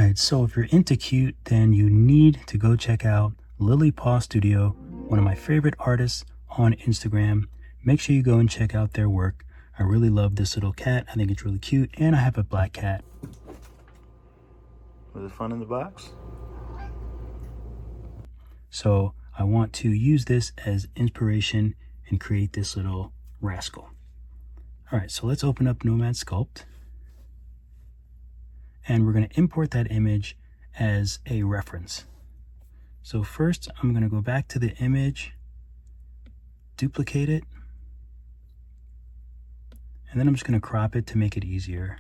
Alright, so if you're into cute, then you need to go check out Lily Paw Studio, one of my favorite artists on Instagram. Make sure you go and check out their work. I really love this little cat. I think it's really cute, and I have a black cat. Was it fun in the box? So I want to use this as inspiration and create this little rascal. Alright, so let's open up Nomad Sculpt. And we're going to import that image as a reference. So first, I'm going to go back to the image, duplicate it, and then I'm just going to crop it to make it easier.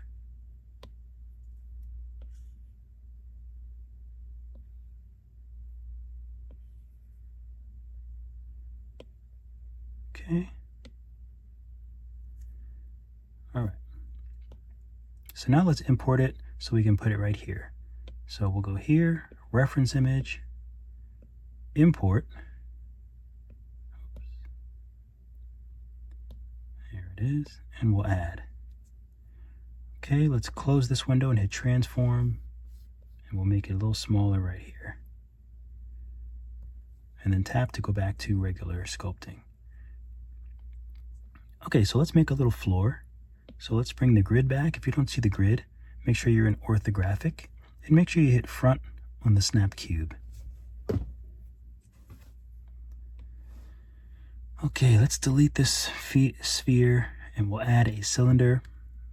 Okay. All right. So now let's import it so we can put it right here. So we'll go here, reference image, import. Here it is, and we'll add. Okay, let's close this window and hit transform, and we'll make it a little smaller right here. And then tap to go back to regular sculpting. Okay, so let's make a little floor. So let's bring the grid back. If you don't see the grid, make sure you're in orthographic, and make sure you hit front on the snap cube. Okay, let's delete this sphere, and we'll add a cylinder.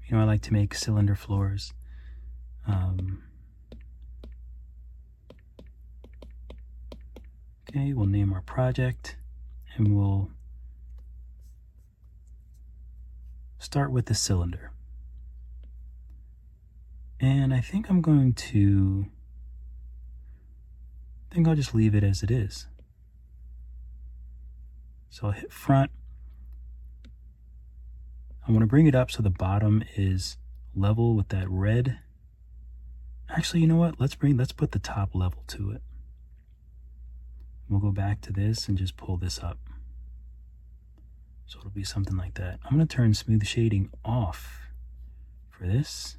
You know, I like to make cylinder floors. Okay, we'll name our project, and we'll start with the cylinder. And I think I'll just leave it as it is. So I'll hit front. I want to bring it up so the bottom is level with that red. Actually, you know what? Let's put the top level to it. We'll go back to this and just pull this up. So it'll be something like that. I'm going to turn smooth shading off for this.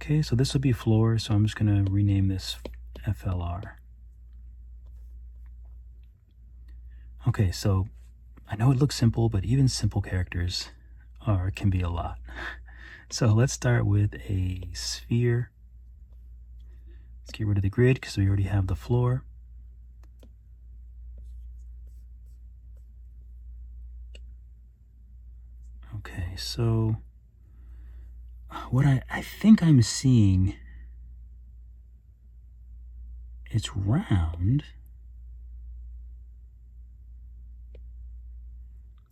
Okay, so this will be floor, so I'm just going to rename this FLR. Okay, so I know it looks simple, but even simple characters can be a lot. So let's start with a sphere. Let's get rid of the grid because we already have the floor. Okay, so what I think I'm seeing, it's round.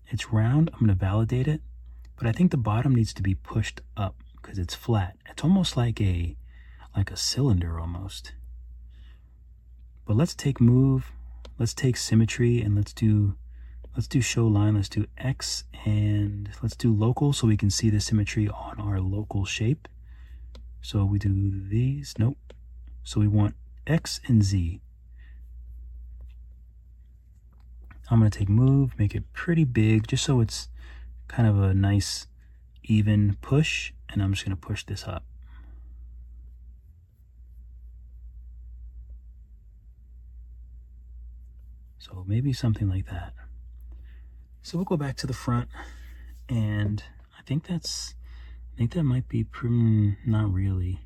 It's round. I'm going to validate it, but I think the bottom needs to be pushed up because it's flat. It's almost like a cylinder almost. But let's take move, let's take symmetry, and let's do show line. Let's do X, and let's do local so we can see the symmetry on our local shape. So we do these, nope. So we want X and Z. I'm going to take move, make it pretty big, just so it's kind of a nice even push, and I'm just going to push this up. So maybe something like that. So we'll go back to the front, and I think that might be not really.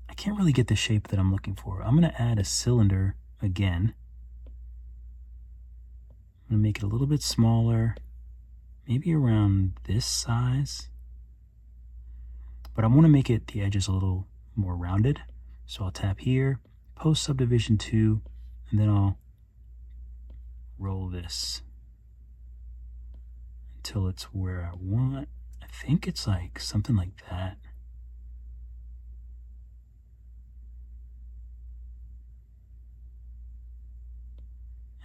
I can't really get the shape that I'm looking for. I'm going to add a cylinder again. I'm going to make it a little bit smaller, maybe around this size. But I want to make it the edges a little more rounded. So I'll tap here, post subdivision 2, and then I'll roll this until it's where I want. I think it's like something like that.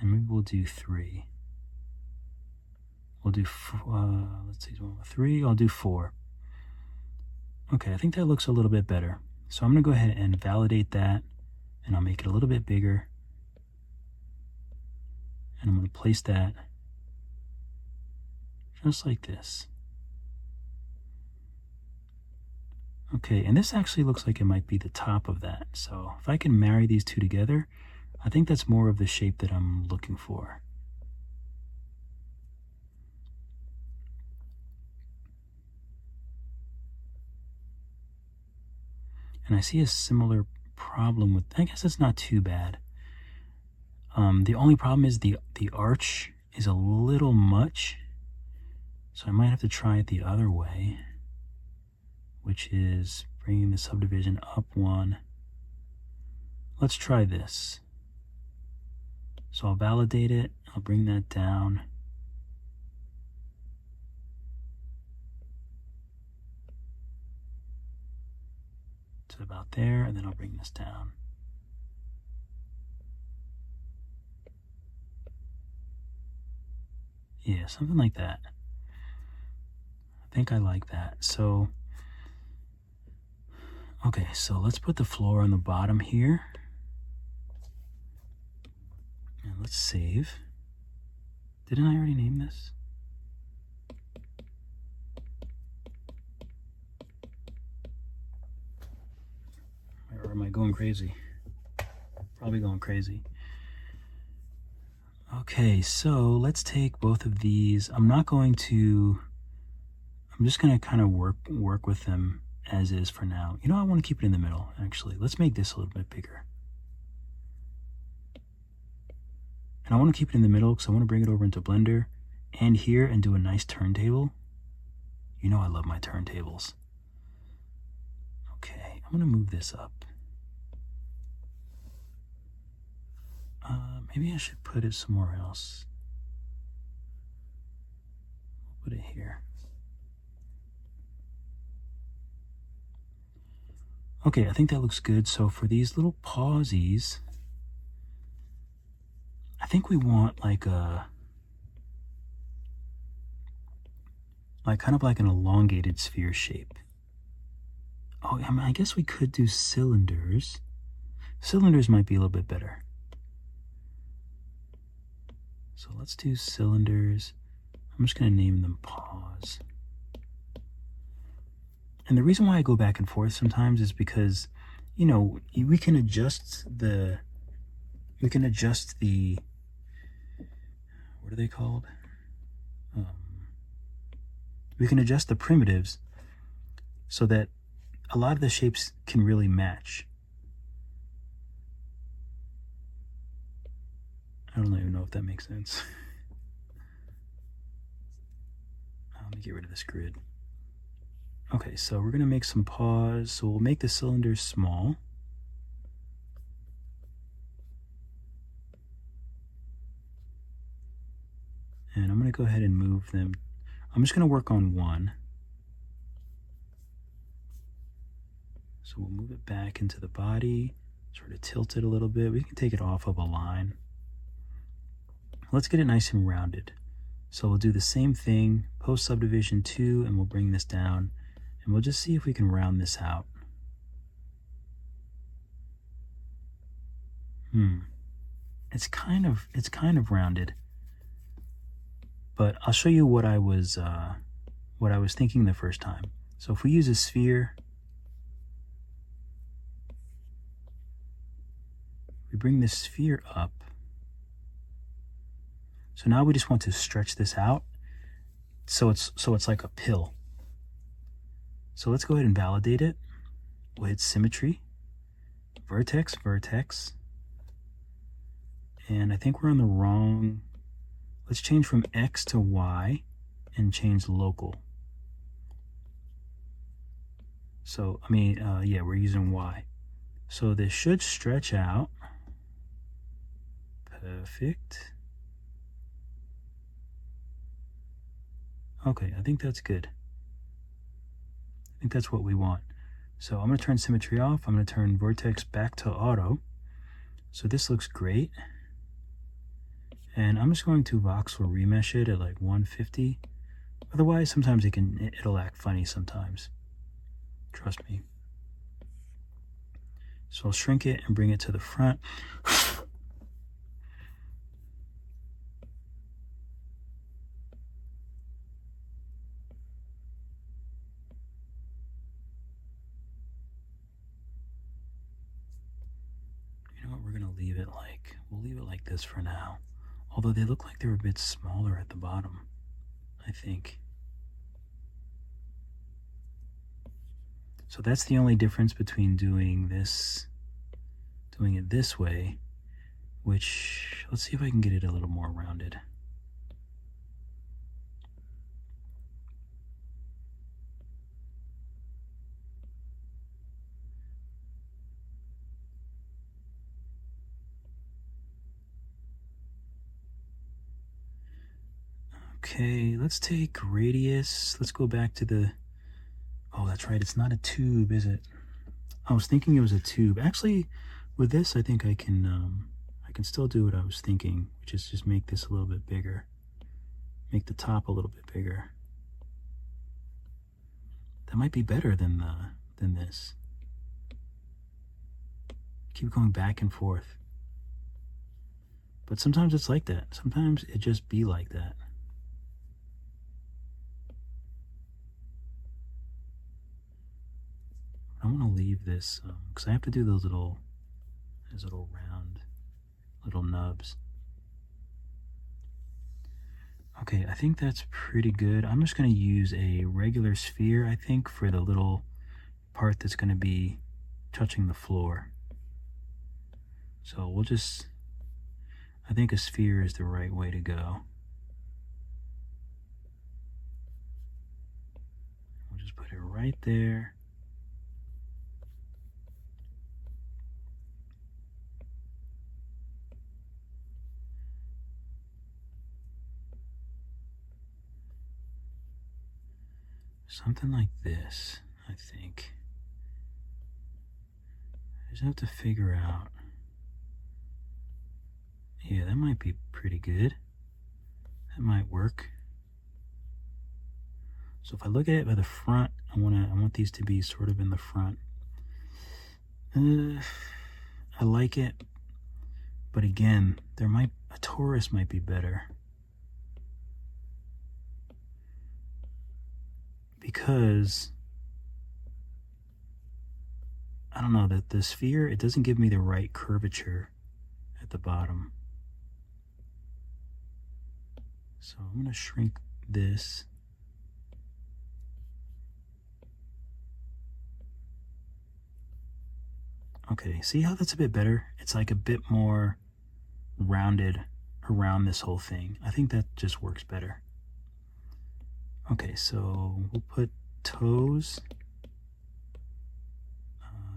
And maybe we'll do 3. We'll do, let's see, 3, I'll do 4. Okay, I think that looks a little bit better. So I'm going to go ahead and validate that, and I'll make it a little bit bigger. And I'm going to place that just like this. Okay, and this actually looks like it might be the top of that. So if I can marry these two together, I think that's more of the shape that I'm looking for. And I see a similar problem with, I guess it's not too bad. The only problem is the arch is a little much. So I might have to try it the other way, which is bringing the subdivision up one. Let's try this. So I'll validate it. I'll bring that down. To about there, and then I'll bring this down. Yeah, something like that. I think I like that. So, okay, so let's put the floor on the bottom here. And let's save. Didn't I already name this? Or am I going crazy? Probably going crazy. Okay, so let's take both of these. I'm just gonna kind of work with them as is for now. You know, I want to keep it in the middle, actually. Let's make this a little bit bigger. And I want to keep it in the middle because I want to bring it over into Blender and here and do a nice turntable. You know I love my turntables. Okay, I'm gonna move this up. Maybe I should put it somewhere else. I'll put it here. Okay, I think that looks good. So for these little pauses, I think we want like kind of like an elongated sphere shape. Oh, I mean, I guess we could do cylinders. Cylinders might be a little bit better. So let's do cylinders. I'm just going to name them pause. And the reason why I go back and forth sometimes is because, you know, we can adjust the, what are they called? We can adjust the primitives so that a lot of the shapes can really match. I don't even know if that makes sense. Let me get rid of this grid. Okay, so we're gonna make some pause. So we'll make the cylinders small. And I'm gonna go ahead and move them. I'm just gonna work on one. So we'll move it back into the body, sort of tilt it a little bit. We can take it off of a line. Let's get it nice and rounded. So we'll do the same thing, post subdivision 2, and we'll bring this down, and we'll just see if we can round this out. It's kind of rounded, but I'll show you what I was thinking the first time. So if we use a sphere, we bring this sphere up. So now we just want to stretch this out so it's like a pill. So let's go ahead and validate it. We'll hit symmetry, vertex, vertex. And I think we're on the wrong, let's change from X to Y and change local. So, I mean, yeah, we're using Y. So this should stretch out. Perfect. Okay, I think that's good. I think that's what we want. So I'm going to turn symmetry off. I'm going to turn vertex back to auto. So this looks great. And I'm just going to voxel remesh it at like 150. Otherwise, sometimes it'll act funny sometimes. Trust me. So I'll shrink it and bring it to the front. leave it like, we'll leave it like this for now. Although they look like they're a bit smaller at the bottom, I think. So that's the only difference between doing it this way, which, let's see if I can get it a little more rounded. Okay, let's take radius. Let's go back to the, oh, that's right, it's not a tube, is it? I was thinking it was a tube. Actually, with this, I think I can still do what I was thinking, which is just make this a little bit bigger. Make the top a little bit bigger. That might be better than this. Keep going back and forth. But sometimes it's like that. Sometimes it just be like that. I want to leave this because I have to do those little round little nubs. Okay, I think that's pretty good. I'm just going to use a regular sphere, I think, for the little part that's going to be touching the floor. So we'll just, I think a sphere is the right way to go. We'll just put it right there. Something like this, I think. I just have to figure out. Yeah, that might be pretty good. That might work. So if I look at it by the front, I want these to be sort of in the front. I like it, but again, a torus might be better. Because I don't know, that the sphere, it doesn't give me the right curvature at the bottom. So I'm going to shrink this. Okay, see how that's a bit better? It's like a bit more rounded around this whole thing. I think that just works better. Okay, so we'll put toes.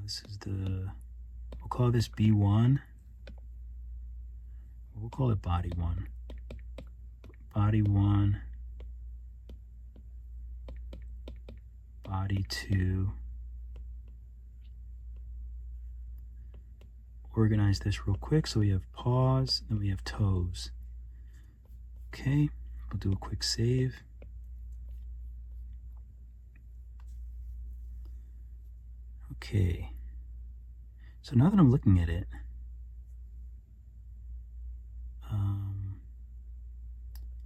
This is we'll call this B1. We'll call it body 1. Body 1. Body 2. Organize this real quick. So we have paws, then we have toes. Okay, we'll do a quick save. Okay, so now that I'm looking at it,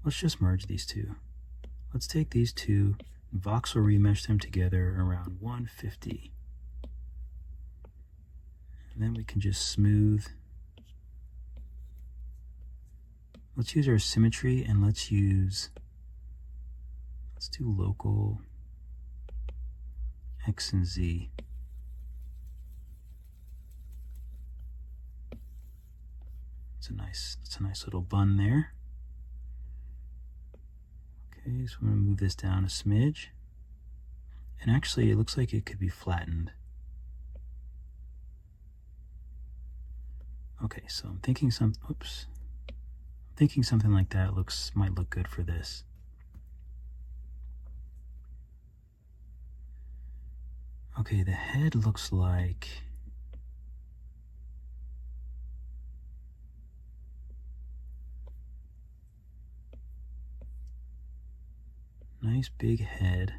let's just merge these two. Let's take these two, voxel remesh them together around 150. And then we can just smooth. Let's use our symmetry and let's do local X and Z. It's a nice little bun there. Okay, so I'm going to move this down a smidge. And actually, it looks like it could be flattened. Okay, so I'm thinking something like that might look good for this. Okay, the head looks like nice big head.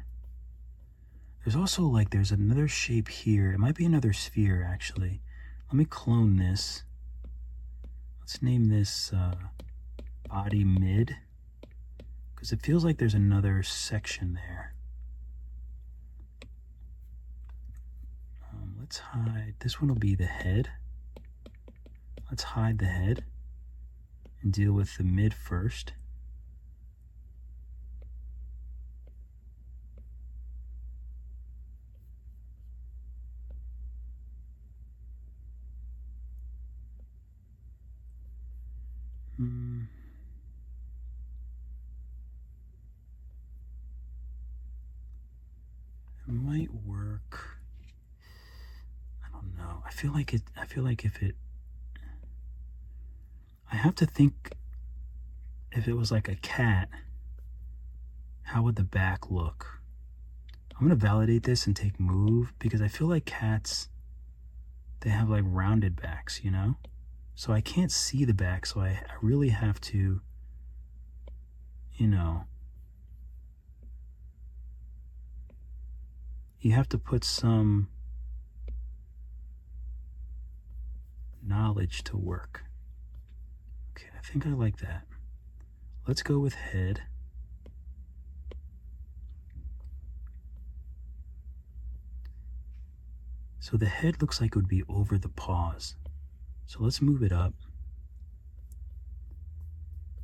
There's also there's another shape here. It might be another sphere actually. Let me clone this. Let's name this body mid, because it feels like there's another section there. Let's hide. This one will be the head. Let's hide the head and deal with the mid first. It might work. I don't know. I feel like if it, I have to think, if it was like a cat, how would the back look? I'm gonna validate this and take move, because I feel like cats, they have like rounded backs, you know? So I can't see the back, so I really have to, you know, you have to put some knowledge to work. Okay, I think I like that. Let's go with head. So the head looks like it would be over the paws. So let's move it up.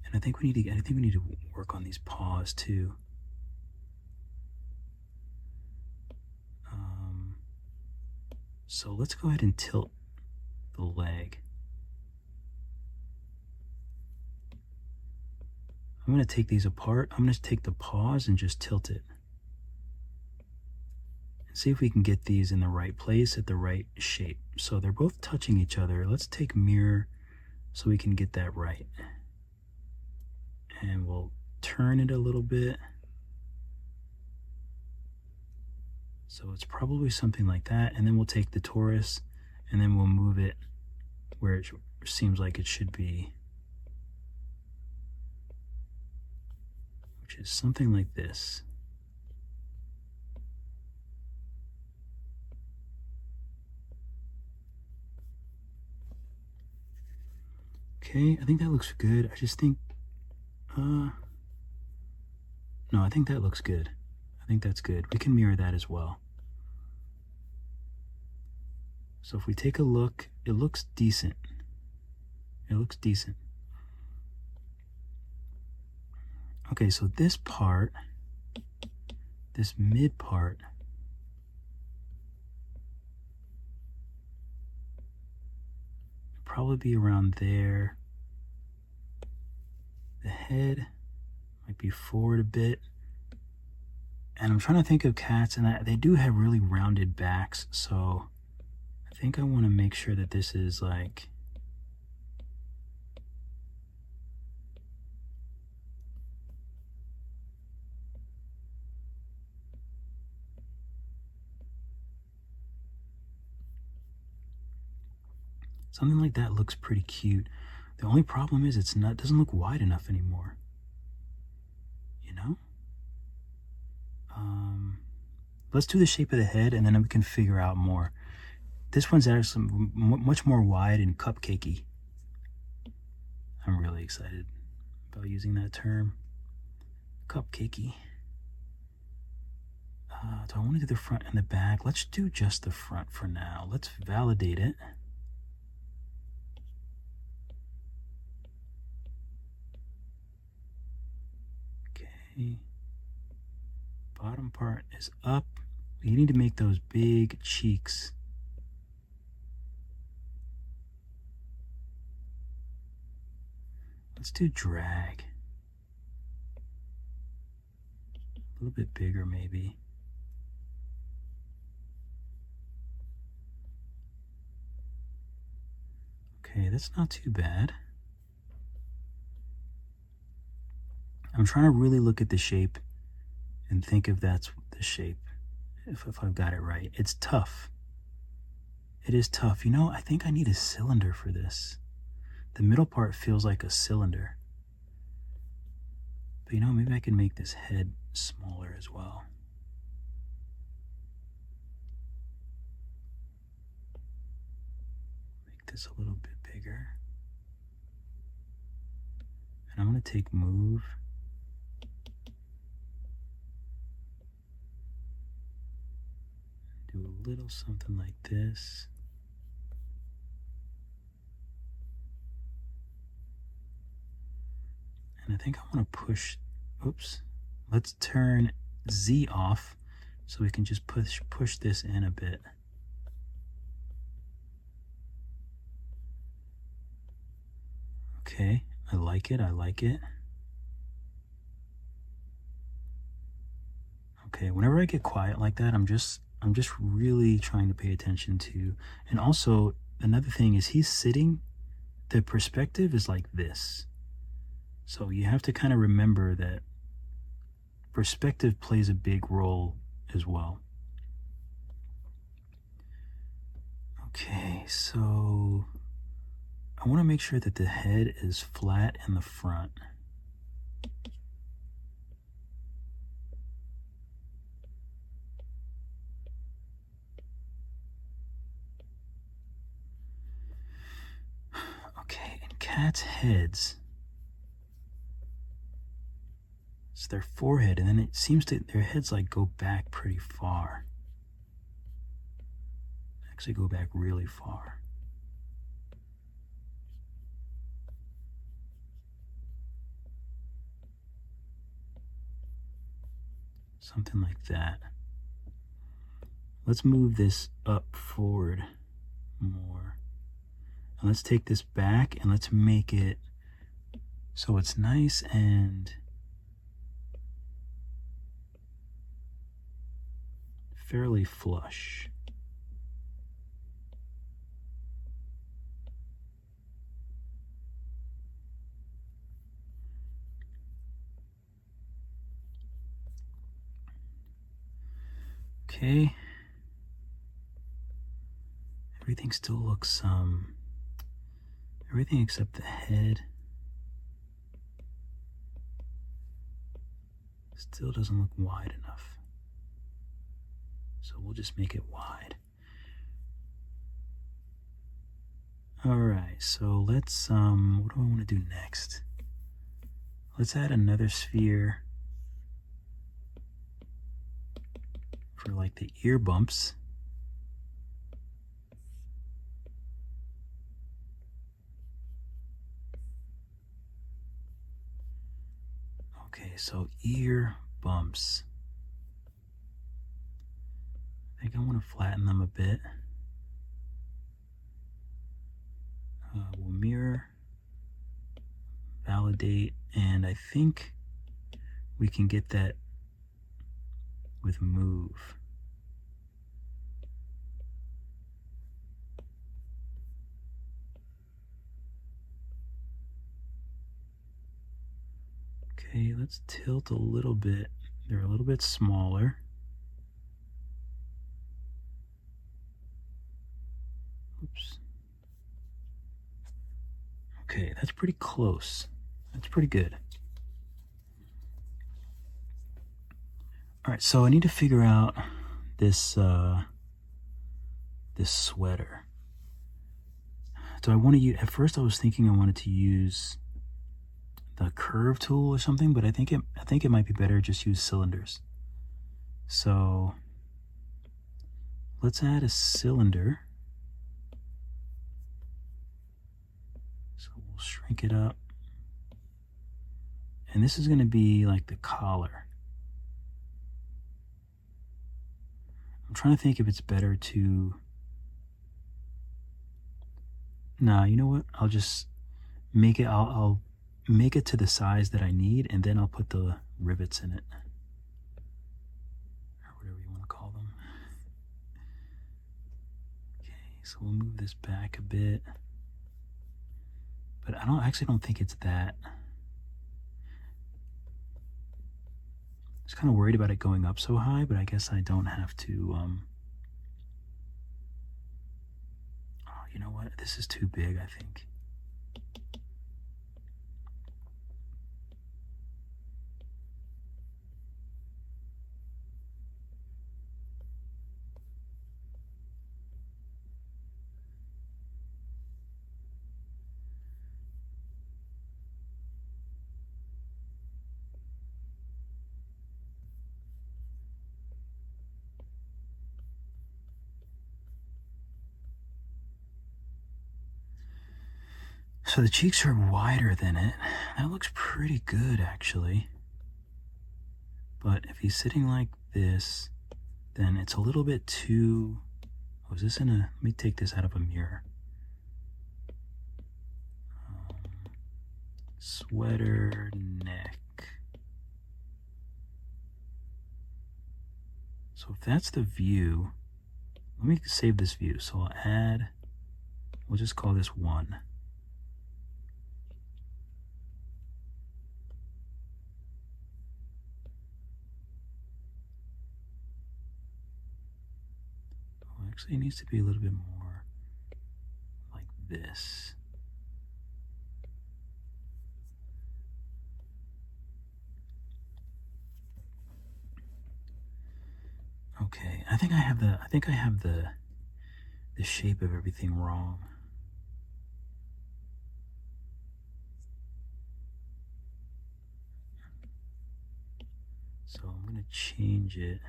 And I think we need to work on these paws too. So let's go ahead and tilt the leg. I'm going to take these apart. I'm going to take the paws and just tilt it. And see if we can get these in the right place at the right shape. So they're both touching each other. Let's take mirror so we can get that right. And we'll turn it a little bit. So it's probably something like that. And then we'll take the torus and then we'll move it where it seems like it should be, which is something like this. Okay, I think that looks good. I just think, no, I think that looks good. I think that's good. We can mirror that as well. So if we take a look, it looks decent. It looks decent. Okay, so this part, this mid part, probably be around there. The head might be forward a bit. And I'm trying to think of cats, and they do have really rounded backs, so I think I want to make sure that this is like, something like that looks pretty cute. The only problem is it doesn't look wide enough anymore, you know? Let's do the shape of the head and then we can figure out more. This one's actually much more wide and cupcakey. I'm really excited about using that term, cupcakey. Do I want to do the front and the back? Let's do just the front for now. Let's validate it. Okay. Bottom part is up. You need to make those big cheeks. Let's do drag. A little bit bigger maybe. Okay, that's not too bad. I'm trying to really look at the shape and think if that's the shape, if I've got it right. It's tough. It is tough. You know, I think I need a cylinder for this. The middle part feels like a cylinder. But you know, maybe I can make this head smaller as well. Make this a little bit bigger. And I'm going to take move. Do a little something like this. And I think I want to push, oops, let's turn Z off so we can just push this in a bit. Okay, I like it, I like it. Okay, whenever I get quiet like that, I'm just really trying to pay attention to. And also, another thing is he's sitting, the perspective is like this. So you have to kind of remember that perspective plays a big role as well. Okay, so I want to make sure that the head is flat in the front. Okay, and cats' heads, it's their forehead, and then it seems to, their heads like go back pretty far. Actually go back really far. Something like that. Let's move this up forward more. And let's take this back and let's make it so it's nice and fairly flush. Okay. Everything still looks, everything except the head still doesn't look wide enough. So we'll just make it wide. All right, so let's, what do I want to do next? Let's add another sphere for like the ear bumps. Okay, so ear bumps. I think I want to flatten them a bit. We'll mirror, validate, and I think we can get that with move. Okay, let's tilt a little bit. They're a little bit smaller. Oops. Okay, that's pretty close. That's pretty good. All right, so I need to figure out this this sweater. Do I want to use, at first I was thinking I wanted to use the curve tool or something, but I think it might be better just use cylinders. So let's add a cylinder. So we'll shrink it up. And this is going to be like the collar. I'm trying to think if it's better to... Nah, you know what? I'll just make it, I'll make it to the size that I need, and then I'll put the rivets in it. Or whatever you want to call them. Okay, so we'll move this back a bit. But I actually don't think it's that. I was kind of worried about it going up so high, but I guess I don't have to, oh, you know what? This is too big, I think. So the cheeks are wider than it. That looks pretty good, actually. But if he's sitting like this, then it's a little bit too... Oh, is this in a... Let me take this out of a mirror. Sweater, neck. So if that's the view, let me save this view. So I'll add, we'll just call this 1. Oh, actually it needs to be a little bit more like this. Okay, I think I have the shape of everything wrong. So I'm gonna change it.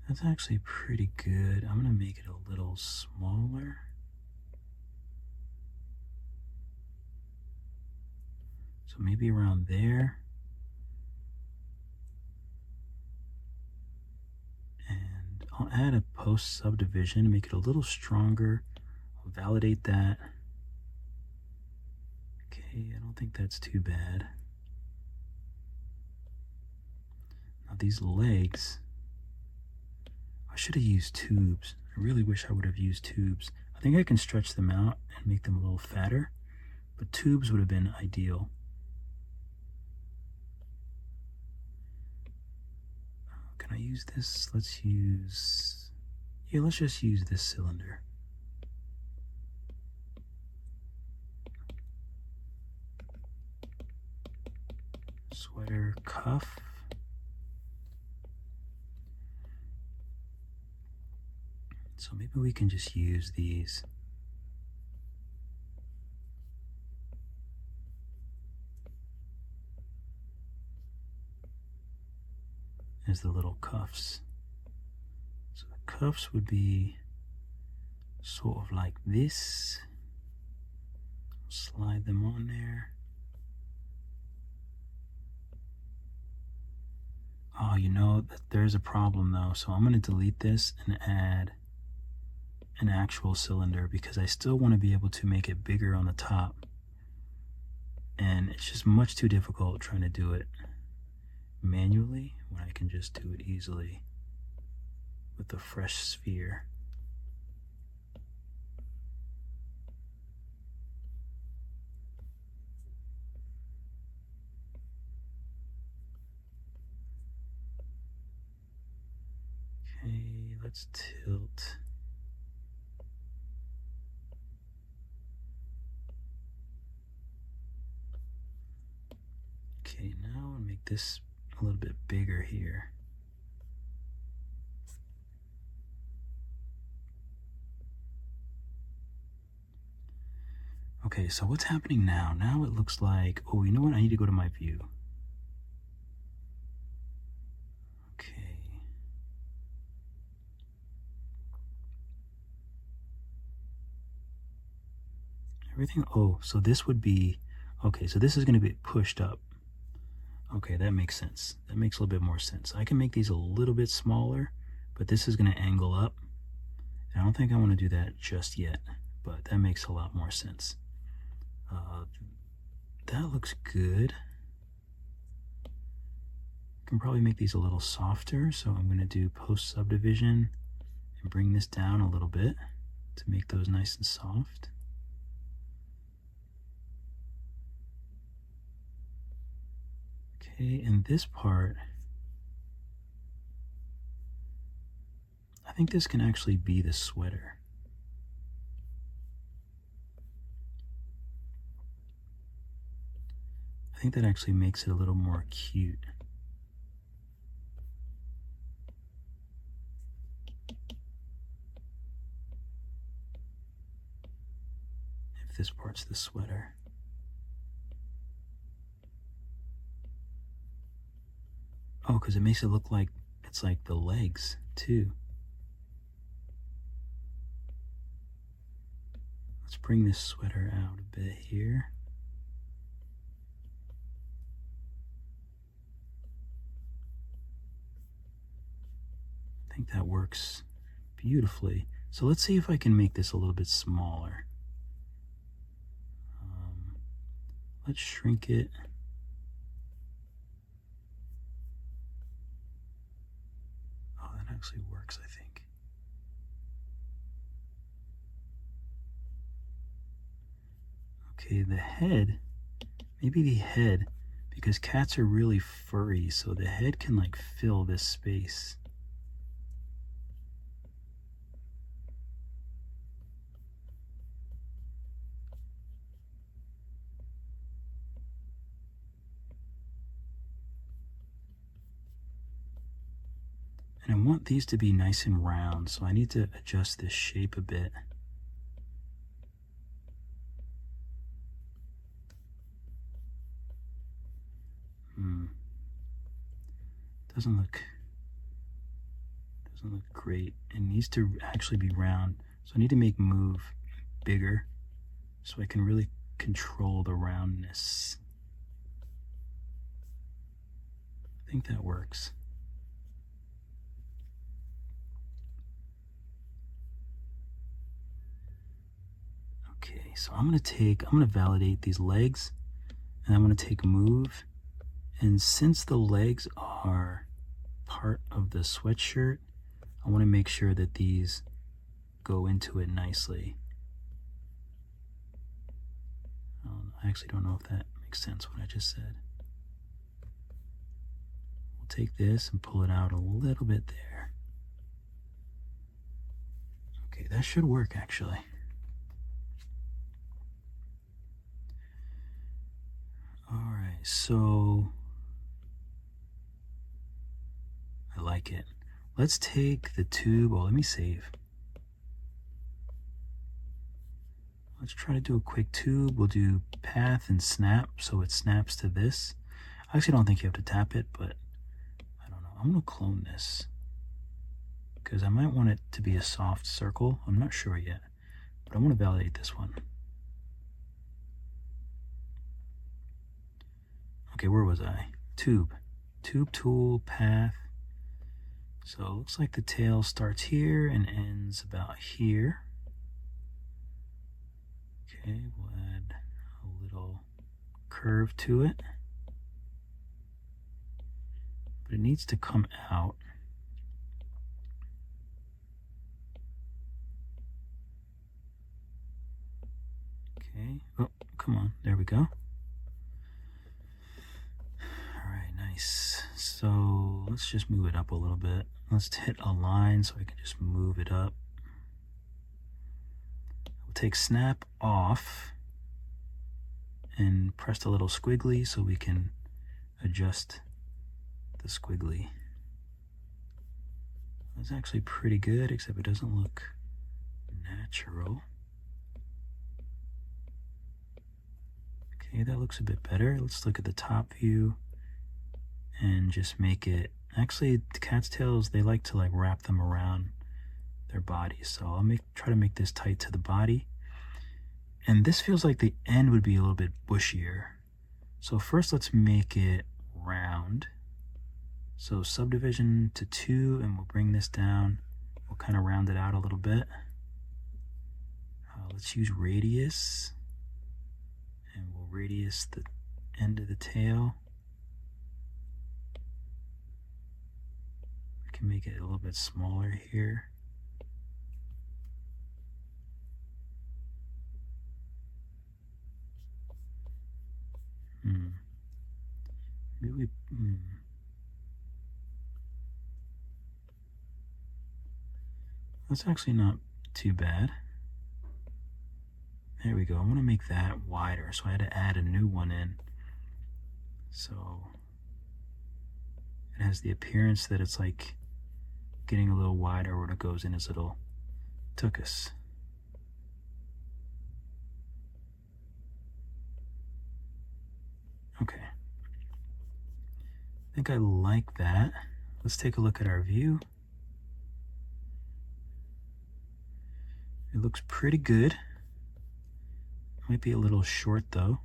That's actually pretty good. I'm gonna make it a little smaller. So maybe around there. And I'll add a post subdivision to make it a little stronger. I'll validate that. Okay, I don't think that's too bad. Now these legs, I should have used tubes. I really wish I would have used tubes. I think I can stretch them out and make them a little fatter, but tubes would have been ideal. Can I use this? Let's just use this cylinder. Sweater cuff. So maybe we can just use these. As the little cuffs. So the cuffs would be sort of like this. Slide them on there. Oh, you know, there's a problem though. So I'm going to delete this and add an actual cylinder because I still want to be able to make it bigger on the top. And it's just much too difficult trying to do it manually when I can just do it easily with a fresh sphere. Okay, let's tilt. Okay, now I'll make this a little bit bigger here. Okay, so what's happening now? Now it looks like, oh, you know what? I need to go to my view. Okay. Everything, oh, so this would be, okay, so this is going to be pushed up. Okay, that makes sense. That makes a little bit more sense. I can make these a little bit smaller, but this is going to angle up. I don't think I want to do that just yet, but that makes a lot more sense. That looks good. I can probably make these a little softer, so I'm going to do post subdivision and bring this down a little bit to make those nice and soft. Okay, and this part, I think this can actually be the sweater. I think that actually makes it a little more cute. If this part's the sweater. Oh, because it makes it look like it's like the legs too. bring this sweater out a bit here. I think that works beautifully. So let's see if I can make this a little bit smaller. Let's shrink it. Oh, that actually works, I think. Okay, the head, maybe the head, because cats are really furry, so the head can like fill this space. And I want these to be nice and round, so I need to adjust this shape a bit. Doesn't look great. It needs to actually be round, so I need to make move bigger so I can really control the roundness. I think that works. Okay, so I'm gonna validate these legs, and I'm gonna take move, and since the legs are part of the sweatshirt, I want to make sure that these go into it nicely. I actually don't know if that makes sense what I just said. We'll take this and pull it out a little bit there. Okay, that should work actually. Alright, so I like it. Let's take the tube. Oh, let me save. Let's try to do a quick tube. We'll do path and snap, so it snaps to this. I actually don't think you have to tap it, but I don't know. I'm gonna clone this because I might want it to be a soft circle. I'm not sure yet, but I want to validate this one. Okay, where was I? Tube tool, path. So it looks like the tail starts here and ends about here. Okay, we'll add a little curve to it. But it needs to come out. Okay, oh, come on, there we go. Alright, nice. So let's just move it up a little bit. Let's hit align so I can just move it up. We'll take snap off and press a little squiggly so we can adjust the squiggly. That's actually pretty good, except it doesn't look natural. Okay, that looks a bit better. Let's look at the top view and just make it, actually the cat's tails, they like to like wrap them around their body, so I'll try to make this tight to the body. And this feels like the end would be a little bit bushier, so first let's make it round. So subdivision to 2, and we'll bring this down. We'll kind of round it out a little bit. Let's use radius, and we'll radius the end of the tail. We can make it a little bit smaller here. Maybe that's actually not too bad. There we go. I want to make that wider, so I had to add a new one in. So it has the appearance that it's like getting a little wider when it goes in his little tuchus. Okay. I think I like that. Let's take a look at our view. It looks pretty good. Might be a little short though.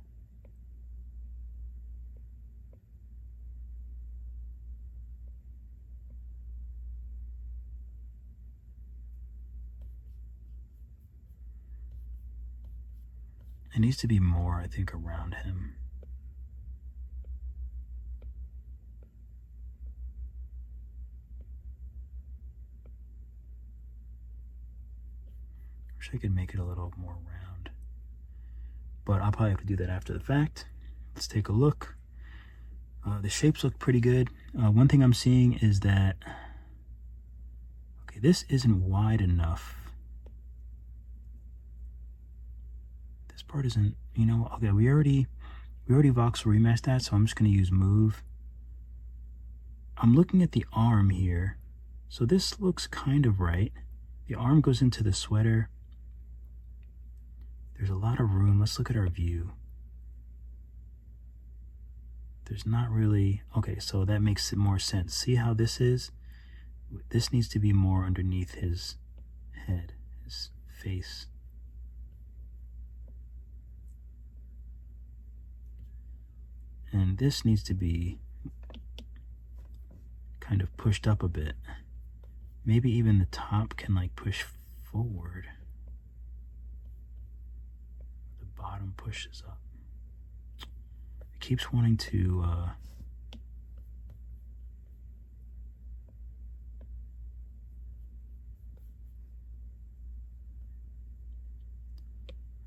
It needs to be more, I think, around him. Wish I could make it a little more round, but I'll probably have to do that after the fact. Let's take a look. The shapes look pretty good. One thing I'm seeing is that, okay, this isn't wide enough. This part isn't, you know, okay, we already voxel remeshed that, so I'm just going to use move. I'm looking at the arm here, so this looks kind of right. The arm goes into the sweater. There's a lot of room. Let's look at our view. There's not really, okay, so that makes it more sense. See how this is? This needs to be more underneath his head, his face. And this needs to be kind of pushed up a bit. Maybe even the top can like push forward. The bottom pushes up. It keeps wanting to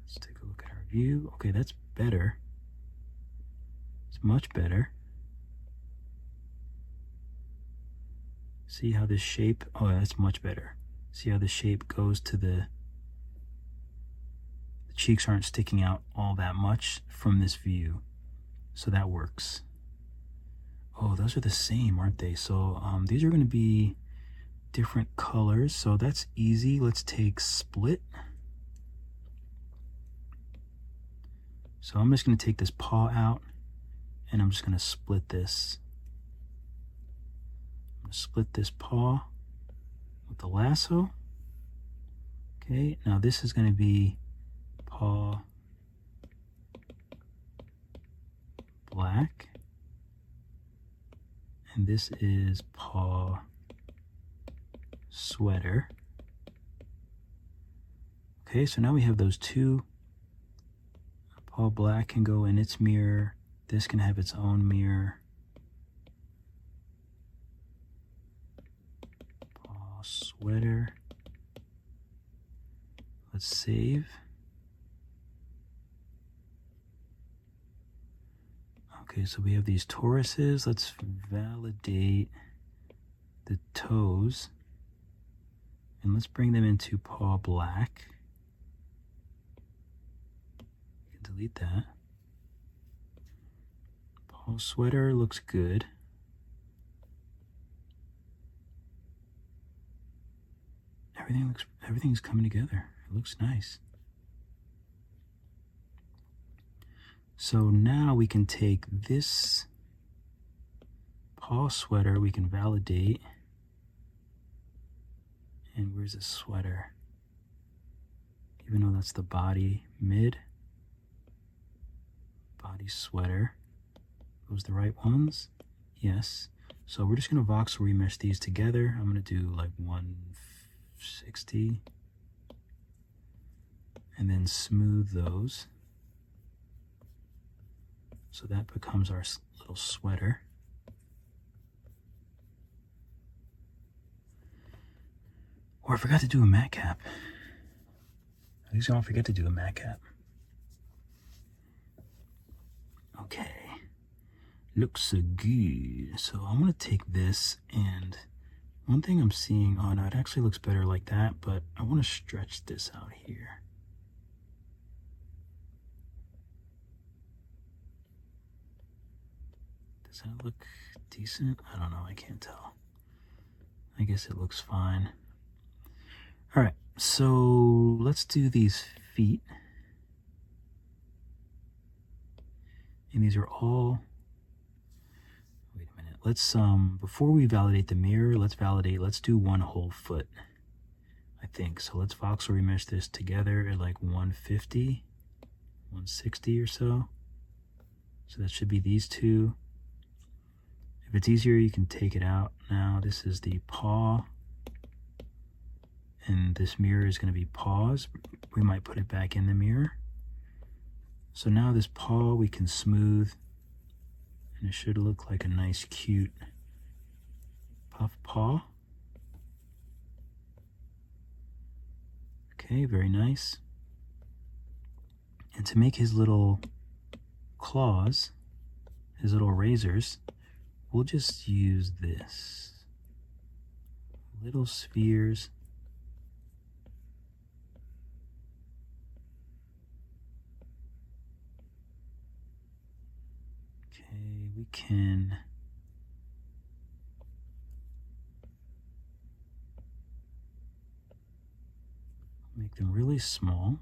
let's take a look at our view. Okay, that's better. It's much better. See how this shape, oh, that's much better. See how the shape goes to the cheeks aren't sticking out all that much from this view. So that works. Oh, those are the same, aren't they? So these are going to be different colors. So that's easy. Let's take split. So I'm just going to take this paw out and I'm just going to split this. I'm going to split this paw with the lasso. Okay, now this is going to be paw black, and this is paw sweater. Okay, so now we have those two. Paw black can go in its mirror. This can have its own mirror. Paw sweater. Let's save. Okay, so we have these toruses. Let's validate the toes. And let's bring them into paw black. You can delete that. Paw sweater looks good. Everything's coming together. It looks nice. So now we can take this paw sweater, we can validate. And where's the sweater? Even though that's the body, mid, body sweater. Those the right ones? Yes. So we're just gonna voxel remesh these together. I'm gonna do like 160. And then smooth those. So that becomes our little sweater. Or I forgot to do a mat cap. At least I don't forget to do a mat cap. Okay. Looks so good. So I'm going to take this, and one thing I'm seeing, oh no, it actually looks better like that, but I want to stretch this out here. Does that look decent? I don't know, I can't tell. I guess it looks fine. All right, so let's do these feet. And these are all, wait a minute. Let's, before we validate the mirror, let's do one whole foot, I think. So let's voxel remesh this together at like 150. 160 or so. So that should be these two. If it's easier, you can take it out now. This is the paw, and this mirror is going to be paws. We might put it back in the mirror. So now this paw we can smooth, and it should look like a nice, cute puff paw. Okay, very nice. And to make his little claws, his little razors, we'll just use this. Little spheres. Okay, we can make them really small.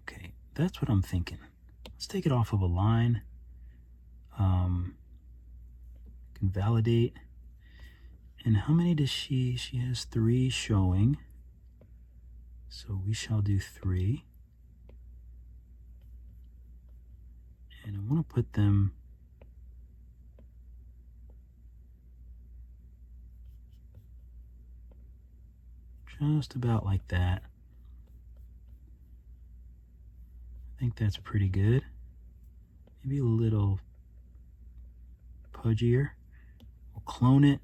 Okay, that's what I'm thinking. Let's take it off of a line. Can validate. And how many does she? She has 3 showing. So we shall do 3. And I want to put them just about like that. I think that's pretty good. Maybe a little pudgier. We'll clone it.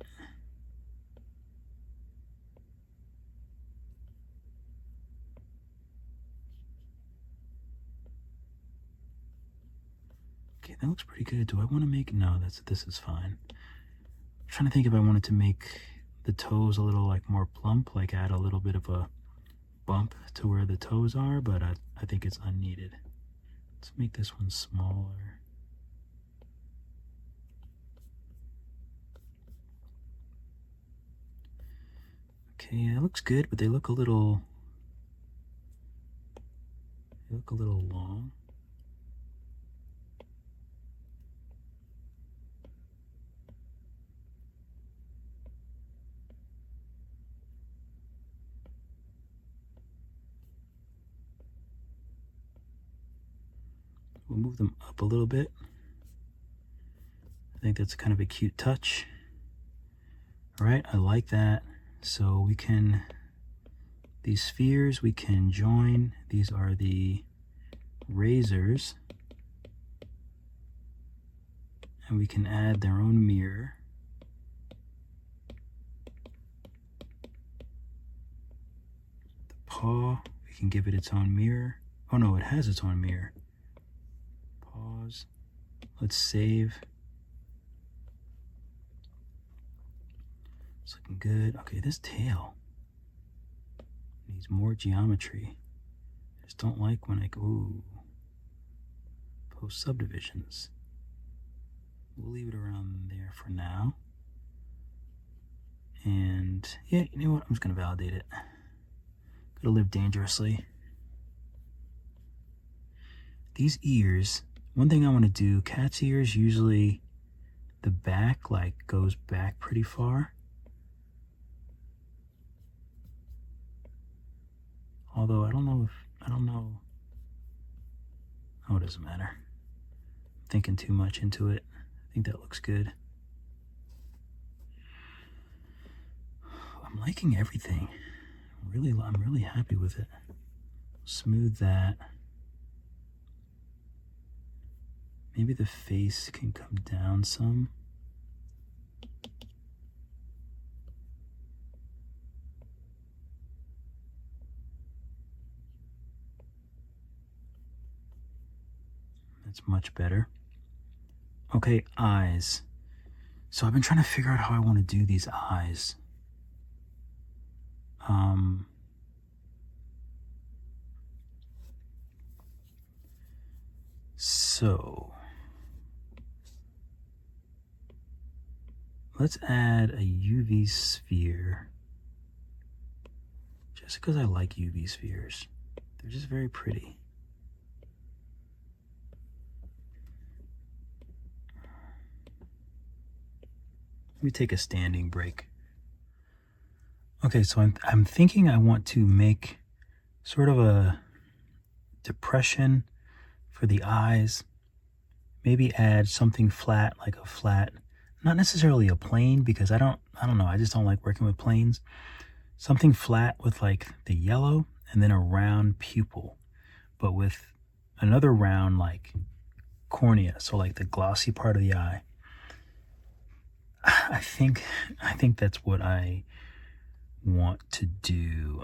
Okay, that looks pretty good. Do I want to make, no, this is fine. I'm trying to think if I wanted to make the toes a little like more plump, like add a little bit of a bump to where the toes are, but I think it's unneeded. Let's make this one smaller. Okay, it looks good, but they look a little long. We'll move them up a little bit. I think that's kind of a cute touch. All right, I like that. So we can, these spheres we can join. These are the razors. And we can add their own mirror. The paw, we can give it its own mirror. Oh no, it has its own mirror. Pause. Let's save. It's looking good. Okay, this tail needs more geometry. I just don't like when I go, ooh, post subdivisions. We'll leave it around there for now. And yeah, you know what? I'm just gonna validate it. Gotta live dangerously. These ears, one thing I want to do, cat's ears, usually the back like goes back pretty far. Although I don't know. Oh, it doesn't matter. I'm thinking too much into it. I think that looks good. I'm liking everything. I'm really happy with it. Smooth that. Maybe the face can come down some. That's much better. Okay, eyes. So I've been trying to figure out how I want to do these eyes. So let's add a UV sphere. Just because I like UV spheres. They're just very pretty. Let me take a standing break. Okay, so I'm thinking I want to make sort of a depression for the eyes. Maybe add something flat, like a flat, not necessarily a plane, because I don't know, I just don't like working with planes. Something flat with like the yellow and then a round pupil, but with another round like cornea, so like the glossy part of the eye. I think that's what I want to do.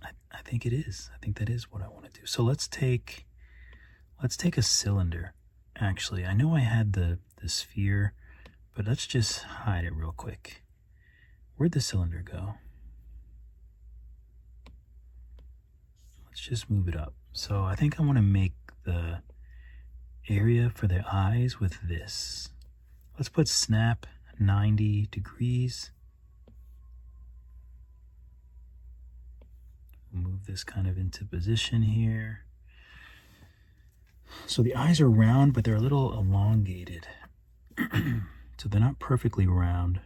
I think it is. I think that is what I want to do. So let's take a cylinder. Actually, I know I had the sphere, but let's just hide it real quick. Where'd the cylinder go? Let's just move it up. So I think I want to make the area for the eyes with this. Let's put snap 90 degrees. Move this kind of into position here. So the eyes are round, but they're a little elongated. So they're not perfectly round.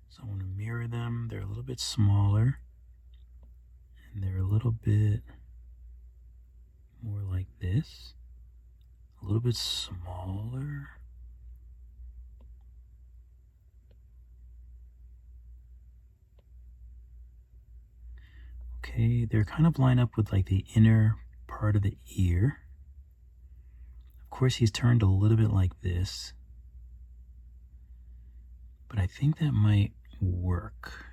So I want to mirror them. They're a little bit smaller. And they're a little bit more like this. A little bit smaller. Okay, they're kind of lined up with like the inner part of the ear. Of course, he's turned a little bit like this, but I think that might work.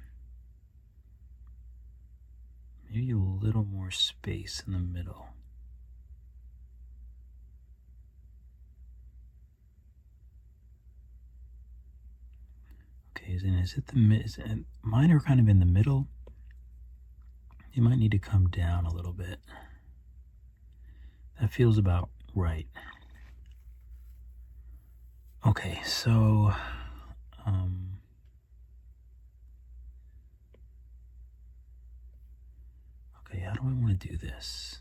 Maybe a little more space in the middle. Okay, is it the mine are kind of in the middle. You might need to come down a little bit. That feels about right. Okay, so okay, how do I want to do this?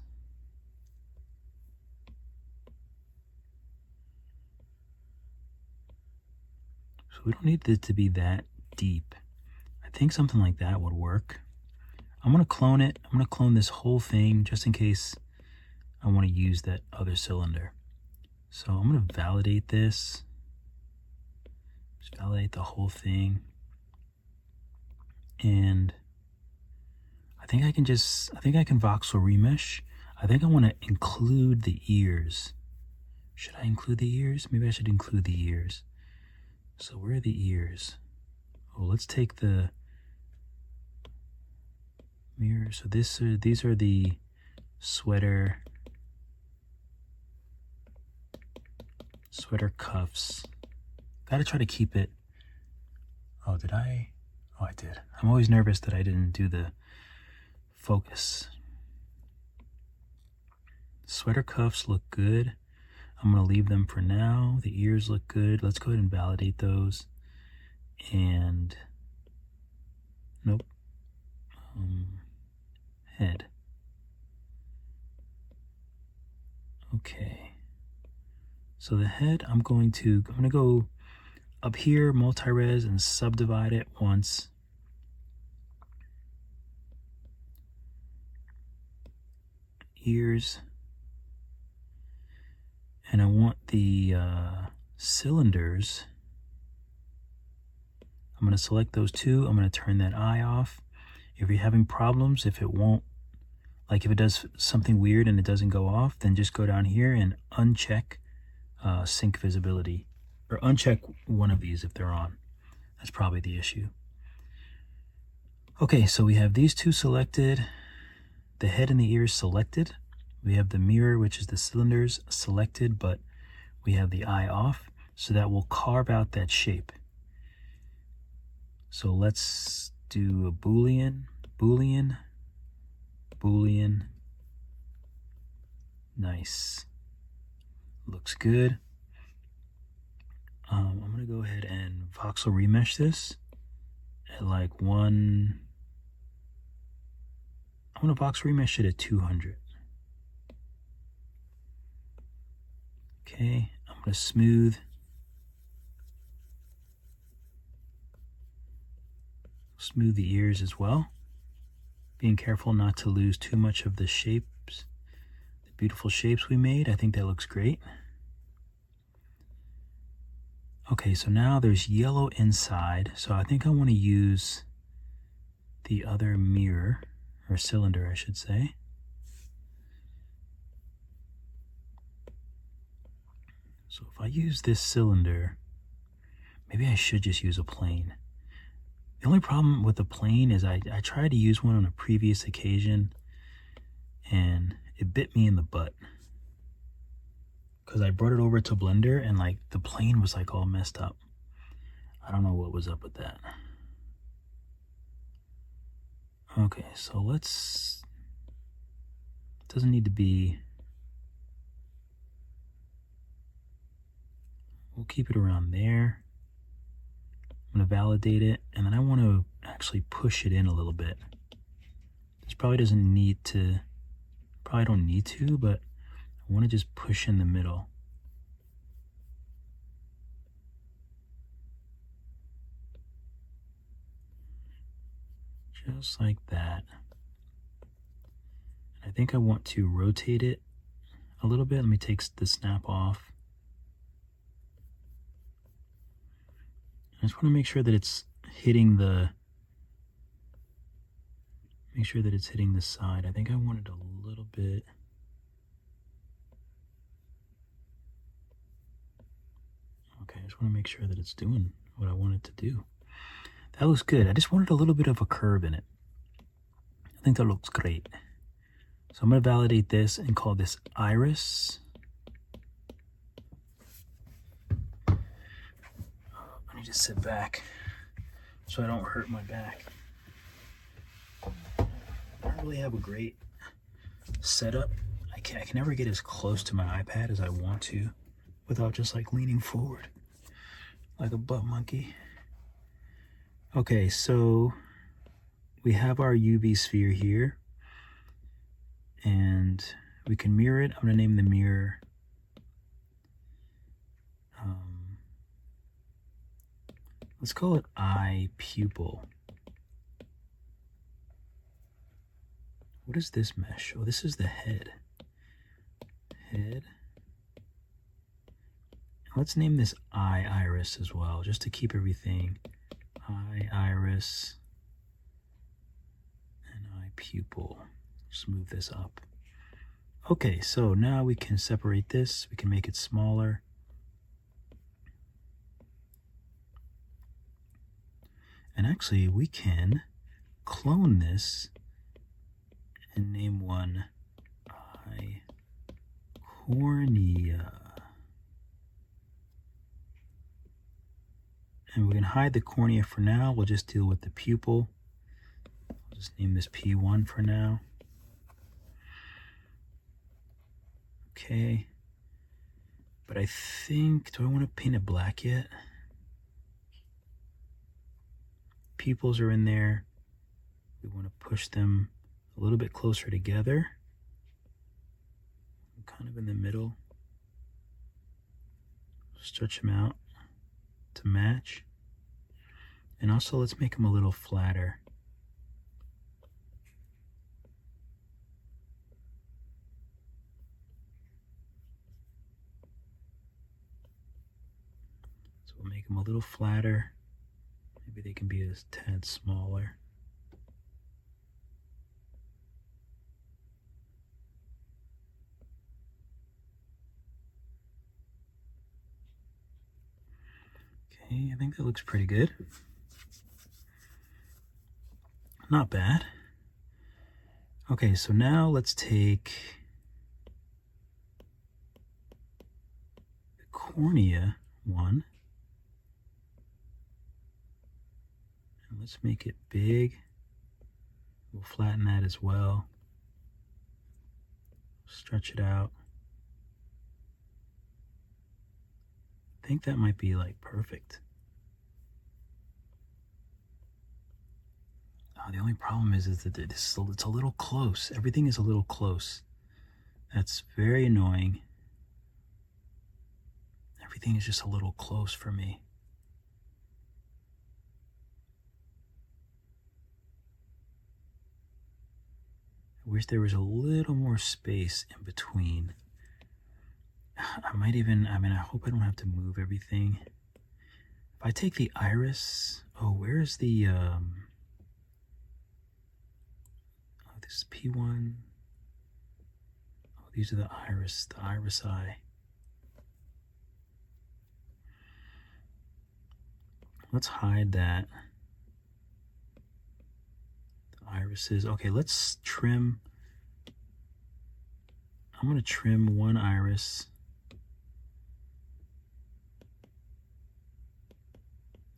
So we don't need it to be that deep. I think something like that would work. I'm going to clone it. I'm going to clone this whole thing just in case I want to use that other cylinder. So I'm going to validate this. Just validate the whole thing. And I think I can voxel remesh. I think I want to include the ears. Should I include the ears? Maybe I should include the ears. So where are the ears? Oh, let's take the mirror. So these are the sweater cuffs. Gotta try to keep it. Oh, did I? Oh, I did. I'm always nervous that I didn't do the focus. Sweater cuffs look good. I'm gonna leave them for now. The ears look good. Let's go ahead and validate those. And nope. Head. Okay. So the head, I'm gonna go up here, multi-res, and subdivide it once. Ears. And I want the cylinders. I'm going to select those two. I'm going to turn that eye off. If you're having problems, if it won't, like if it does something weird and it doesn't go off, then just go down here and uncheck sync visibility, or uncheck one of these if they're on. That's probably the issue. Okay, so we have these two selected, the head and the ears selected. We have the mirror, which is the cylinders, selected, but we have the eye off, so that will carve out that shape. So let's do a Boolean. Nice. Looks good. I'm going to go ahead and voxel remesh this at like I'm going to voxel remesh it at 200. Okay, I'm going to smooth. Smooth the ears as well. Being careful not to lose too much of the shapes, the beautiful shapes we made. I think that looks great. Okay, so now there's yellow inside, so I think I want to use the other mirror, or cylinder I should say. So if I use this cylinder, maybe I should just use a plane. The only problem with the plane is I tried to use one on a previous occasion and it bit me in the butt. Because I brought it over to Blender and like the plane was like all messed up. I don't know what was up with that. Okay, so let's, it doesn't need to be, we'll keep it around there. I'm going to validate it, and then I want to actually push it in a little bit. This probably doesn't need to, probably don't need to, but I want to just push in the middle. Just like that. I think I want to rotate it a little bit. Let me take the snap off. I just want to make sure that it's hitting the, hitting the side. I think I want it a little bit. Okay, I just want to make sure that it's doing what I want it to do. That looks good. I just wanted a little bit of a curve in it. I think that looks great. So I'm going to validate this and call this iris. Let me just sit back so I don't hurt my back. I don't really have a great setup. I can never get as close to my iPad as I want to without just like leaning forward like a butt monkey. Okay, so we have our UV sphere here and we can mirror it. I'm going to name the mirror let's call it eye pupil. What is this mesh? Oh, this is the head. Head. Let's name this eye iris as well, just to keep everything. Eye iris and eye pupil. Just move this up. Okay, so now we can separate this. We can make it smaller. And actually, we can clone this and name one eye cornea. And we can hide the cornea for now. We'll just deal with the pupil. I'll just name this P1 for now. Okay. But I think, do I want to paint it black yet? Pupils are in there. We want to push them a little bit closer together. Kind of in the middle. Stretch them out to match. And also let's make them a little flatter. So we'll make them a little flatter. Maybe they can be a tad smaller. Okay, I think that looks pretty good. Not bad. Okay, so now let's take the cornea one and let's make it big. We'll flatten that as well. Stretch it out. I think that might be like perfect. Oh, the only problem is that it's a little close. Everything is a little close. That's very annoying. Everything is just a little close for me. I wish there was a little more space in between. I might even, I hope I don't have to move everything. If I take the iris, oh, where's the, oh, this is P1. Oh, these are the iris eye. Let's hide that. The irises. Okay, let's trim. I'm going to trim one iris.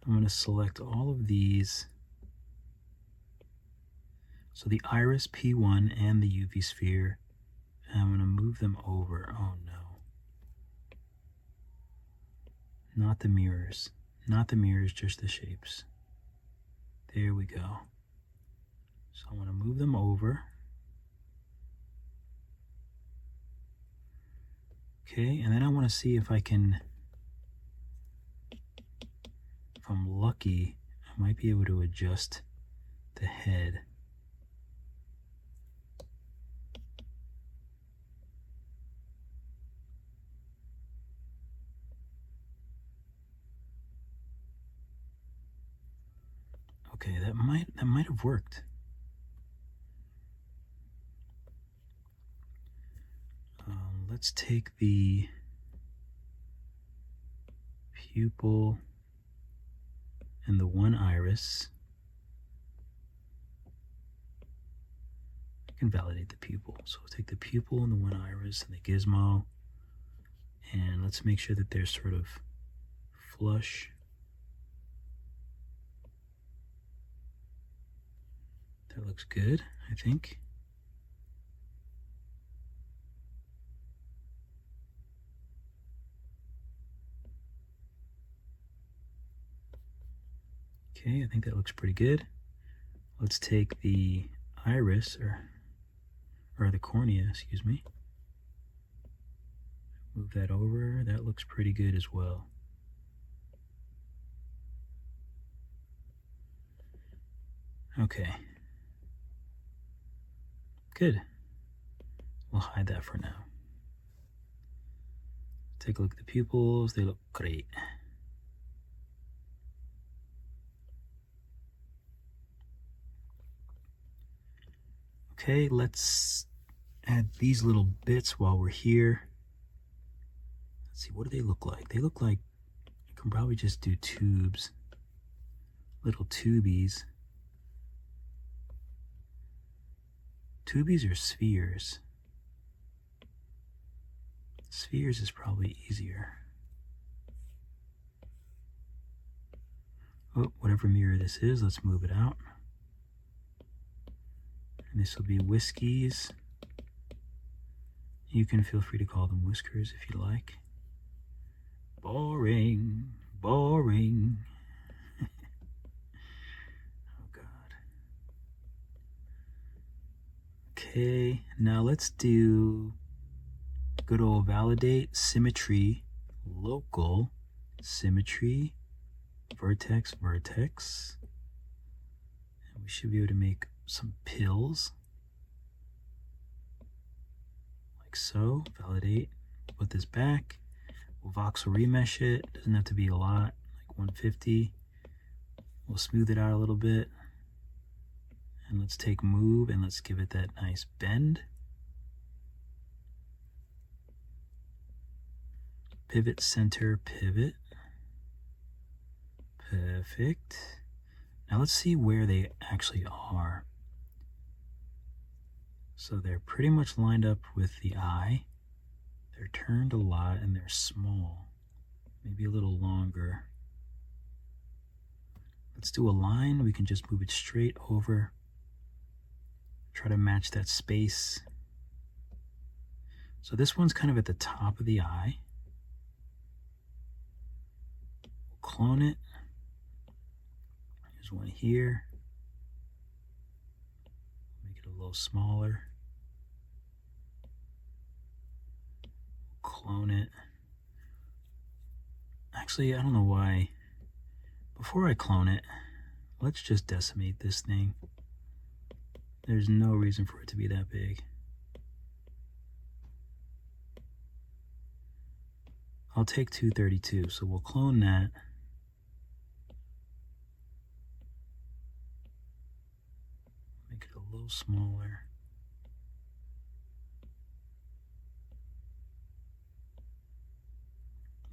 I'm going to select all of these. So the iris P1 and the UV sphere. And I'm going to move them over. Oh no. Not the mirrors. Not the mirrors, just the shapes. There we go. So I'm going to move them over. Okay, and then I want to see if I can, if I'm lucky, I might be able to adjust the head. Okay, that might have worked. Let's take the pupil and the one iris. I can validate the pupil. So we'll take the pupil and the one iris and the gizmo, and let's make sure that they're sort of flush. That looks good, I think. Okay, I think that looks pretty good. Let's take the iris, or the cornea, excuse me. Move that over. That looks pretty good as well. Okay. Good. We'll hide that for now. Take a look at the pupils. They look great. Okay, let's add these little bits while we're here. Let's see, what do they look like? They look like, I can probably just do tubes, little tubies. Tubies or spheres? Spheres is probably easier. Oh, whatever mirror this is, let's move it out. And this will be whiskies. You can feel free to call them whiskers if you like. Boring, boring. Oh God. Okay, now let's do good old validate, symmetry, local, symmetry, vertex, vertex. And we should be able to make some pills. Like so, validate, put this back. We'll voxel remesh it, doesn't have to be a lot, like 150. We'll smooth it out a little bit. And let's take move and let's give it that nice bend. Pivot, center, pivot. Perfect. Now let's see where they actually are. So they're pretty much lined up with the eye. They're turned a lot and they're small. Maybe a little longer. Let's do a line. We can just move it straight over. Try to match that space. So this one's kind of at the top of the eye. We'll clone it. There's one here. Make it a little smaller. Clone it. Actually, I don't know why. Before I clone it, let's just decimate this thing. There's no reason for it to be that big. I'll take 232, so we'll clone that. Make it a little smaller.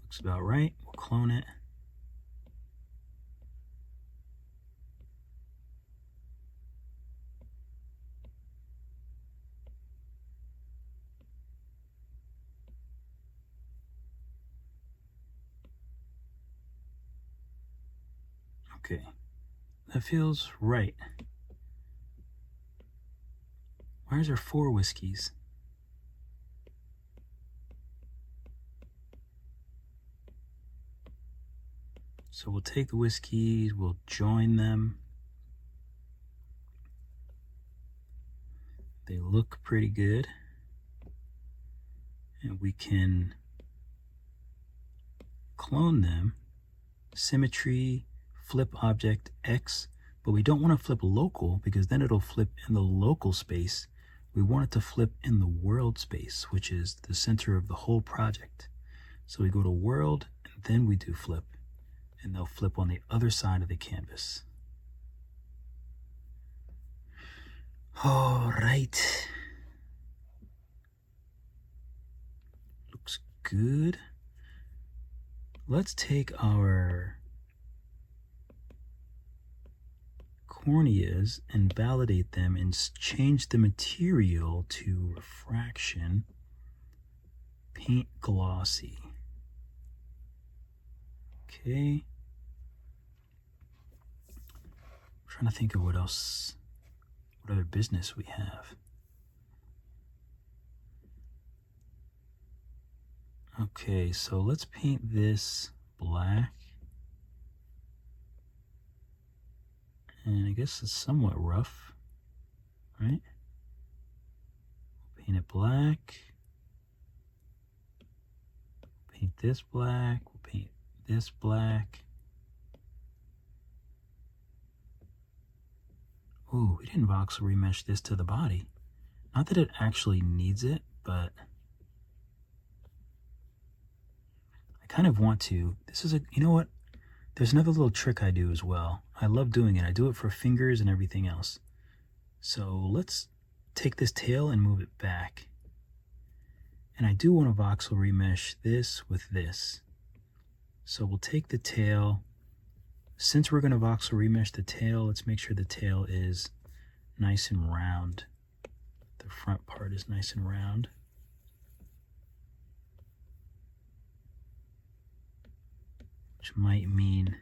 Looks about right. We'll clone it. Okay, that feels right. Why is there 4 whiskeys? So we'll take the whiskeys, we'll join them. They look pretty good. And we can clone them. Symmetry, flip object X, but we don't want to flip local because then it'll flip in the local space. We want it to flip in the world space, which is the center of the whole project. So we go to world and then we do flip, and they'll flip on the other side of the canvas. All right. Looks good. Let's take our corneas and validate them and change the material to refraction, paint glossy. Okay. I'm trying to think of what else, what other business we have. Okay, so let's paint this black. And I guess it's somewhat rough, right? Paint it black. Paint this black. We'll paint this black. Ooh, we didn't voxel remesh this to the body. Not that it actually needs it, but I kind of want to. This is a, you know what? There's another little trick I do as well. I love doing it. I do it for fingers and everything else. So let's take this tail and move it back. And I do want to voxel remesh this with this. So we'll take the tail. Since we're going to voxel remesh the tail, let's make sure the tail is nice and round. The front part is nice and round. Which might mean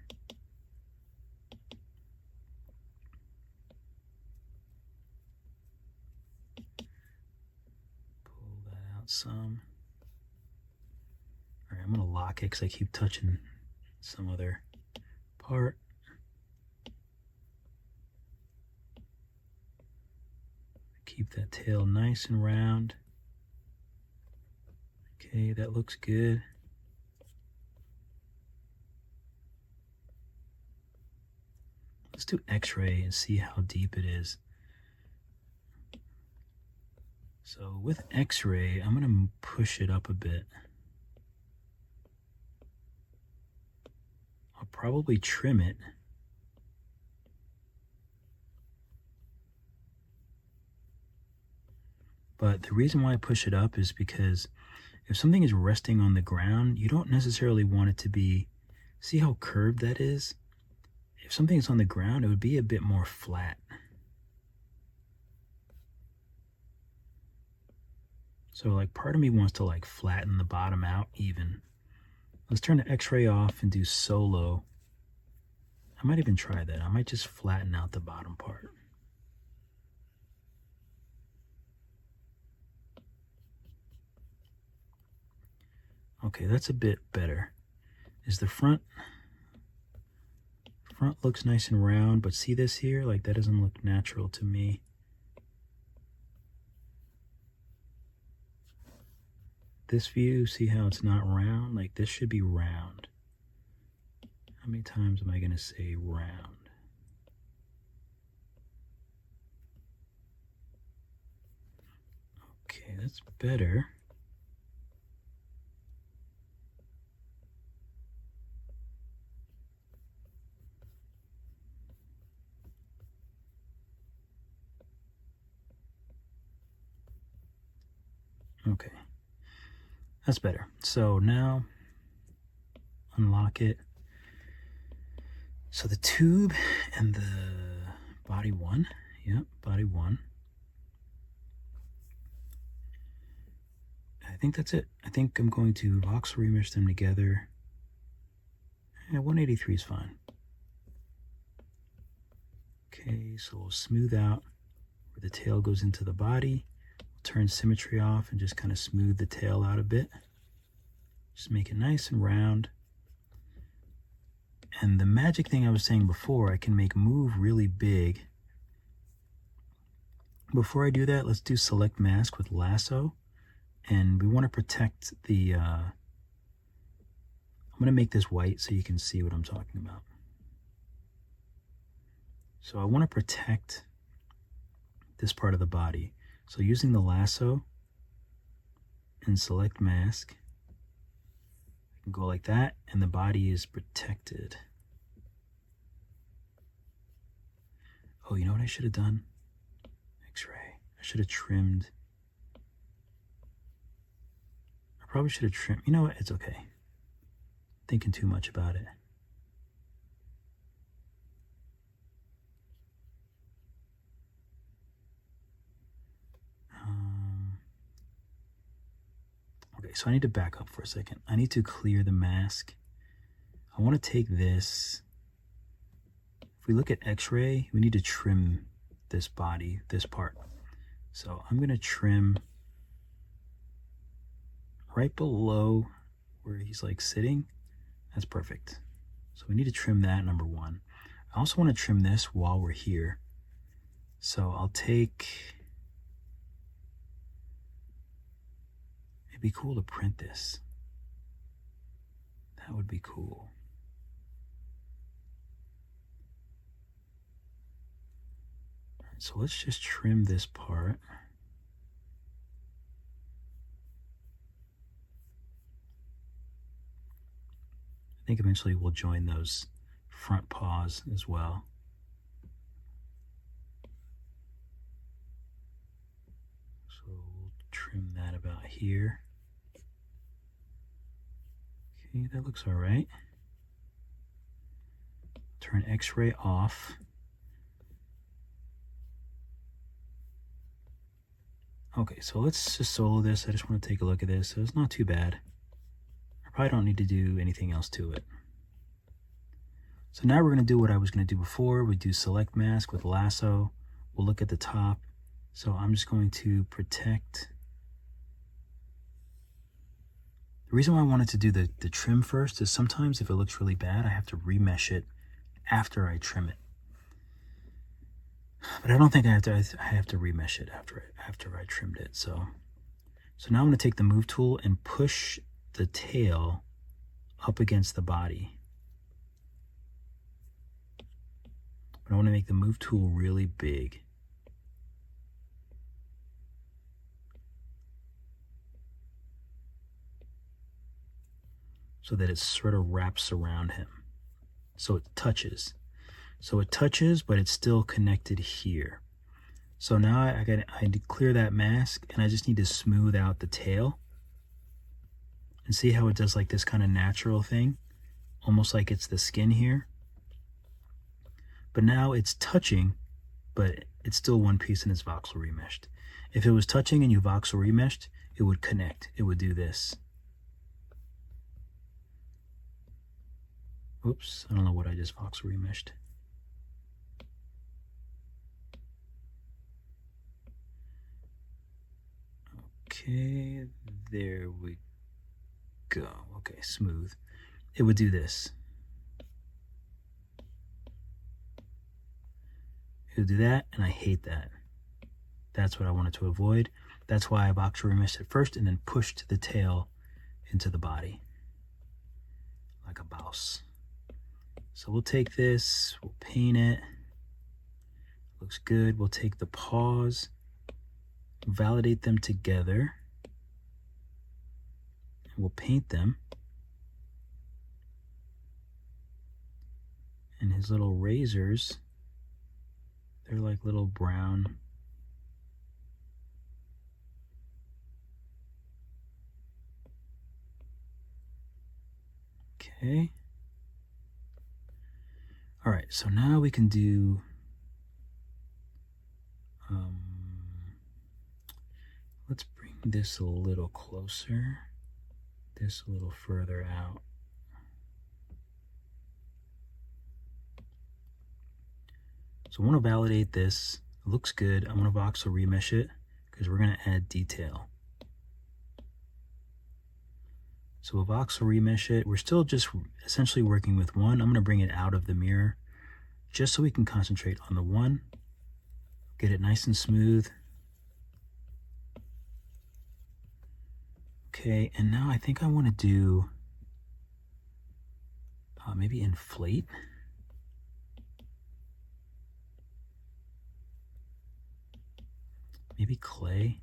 pull that out some. All right, I'm gonna lock it because I keep touching some other part. Keep that tail nice and round. Okay, that looks good. Let's do X-ray and see how deep it is. So with X-ray, I'm going to push it up a bit. I'll probably trim it. But the reason why I push it up is because if something is resting on the ground, you don't necessarily want it to be, see how curved that is? If something is on the ground, it would be a bit more flat. So like part of me wants to like flatten the bottom out even. Let's turn the X-ray off and do solo. I might even try that. I might just flatten out the bottom part. Okay, that's a bit better. Is the front looks nice and round, but see this here? Like that doesn't look natural to me. This view, see how it's not round? Like this should be round. How many times am I going to say round? that's better. Okay, that's better. So now unlock it. So the tube and the body one, yep, body one. I think that's it. I think I'm going to voxel remesh them together. 183 is fine. Okay, so we'll smooth out where the tail goes into the body. We'll turn symmetry off and just kind of smooth the tail out a bit. Just make it nice and round. And the magic thing I was saying before, I can make move really big. Before I do that, let's do select mask with lasso. And we want to protect the, I'm going to make this white so you can see what I'm talking about. So I want to protect this part of the body. So using the lasso and select mask, I can go like that and the body is protected. Oh, you know what I should have done? X-ray. I should have trimmed. I probably should have trimmed. You know what? It's okay. Thinking too much about it. Okay, so I need to back up for a second. I need to clear the mask. I want to take this. If we look at X-ray, we need to trim this body, this part. So I'm going to trim right below where he's like sitting. That's perfect. So we need to trim that, number one. I also want to trim this while we're here. So I'll take, it'd be cool to print this. That would be cool. All right, so let's just trim this part. I think eventually we'll join those front paws as well. So we'll trim that about here. Okay, that looks all right. Turn X-ray off. Okay, so let's just solo this. I just want to take a look at this. So it's not too bad. I probably don't need to do anything else to it. So now we're going to do what I was going to do before. We do select mask with lasso. We'll look at the top. So I'm just going to protect. The reason why I wanted to do the trim first is sometimes if it looks really bad, I have to remesh it after I trim it. But I don't think I have to remesh it after I trimmed it. So now I'm going to take the move tool and push the tail up against the body. But I want to make the move tool really big. So that it sort of wraps around him. So it touches. So it touches, but it's still connected here. So now I need to clear that mask and I just need to smooth out the tail. And see how it does like this kind of natural thing? Almost like it's the skin here. But now it's touching, but it's still one piece and it's voxel remeshed. If it was touching and you voxel remeshed, it would connect. It would do this. Oops, I don't know what I just voxel remeshed. Okay, there we go. Okay, smooth. It would do this. It would do that, and I hate that. That's what I wanted to avoid. That's why I voxel remeshed it first and then pushed the tail into the body like a mouse. So we'll take this, we'll paint it. Looks good. We'll take the paws validate them together, and we'll paint them. And his little razors, they're like little brown. Okay. All right, so now we can do let's bring this a little closer, this a little further out. So I want to validate this. It looks good. I'm going to voxel remesh it because we're going to add detail. So we'll voxel remesh it. We're still just essentially working with one. I'm going to bring it out of the mirror just so we can concentrate on the one. Get it nice and smooth. Okay, and now I think I want to do maybe inflate. Maybe clay.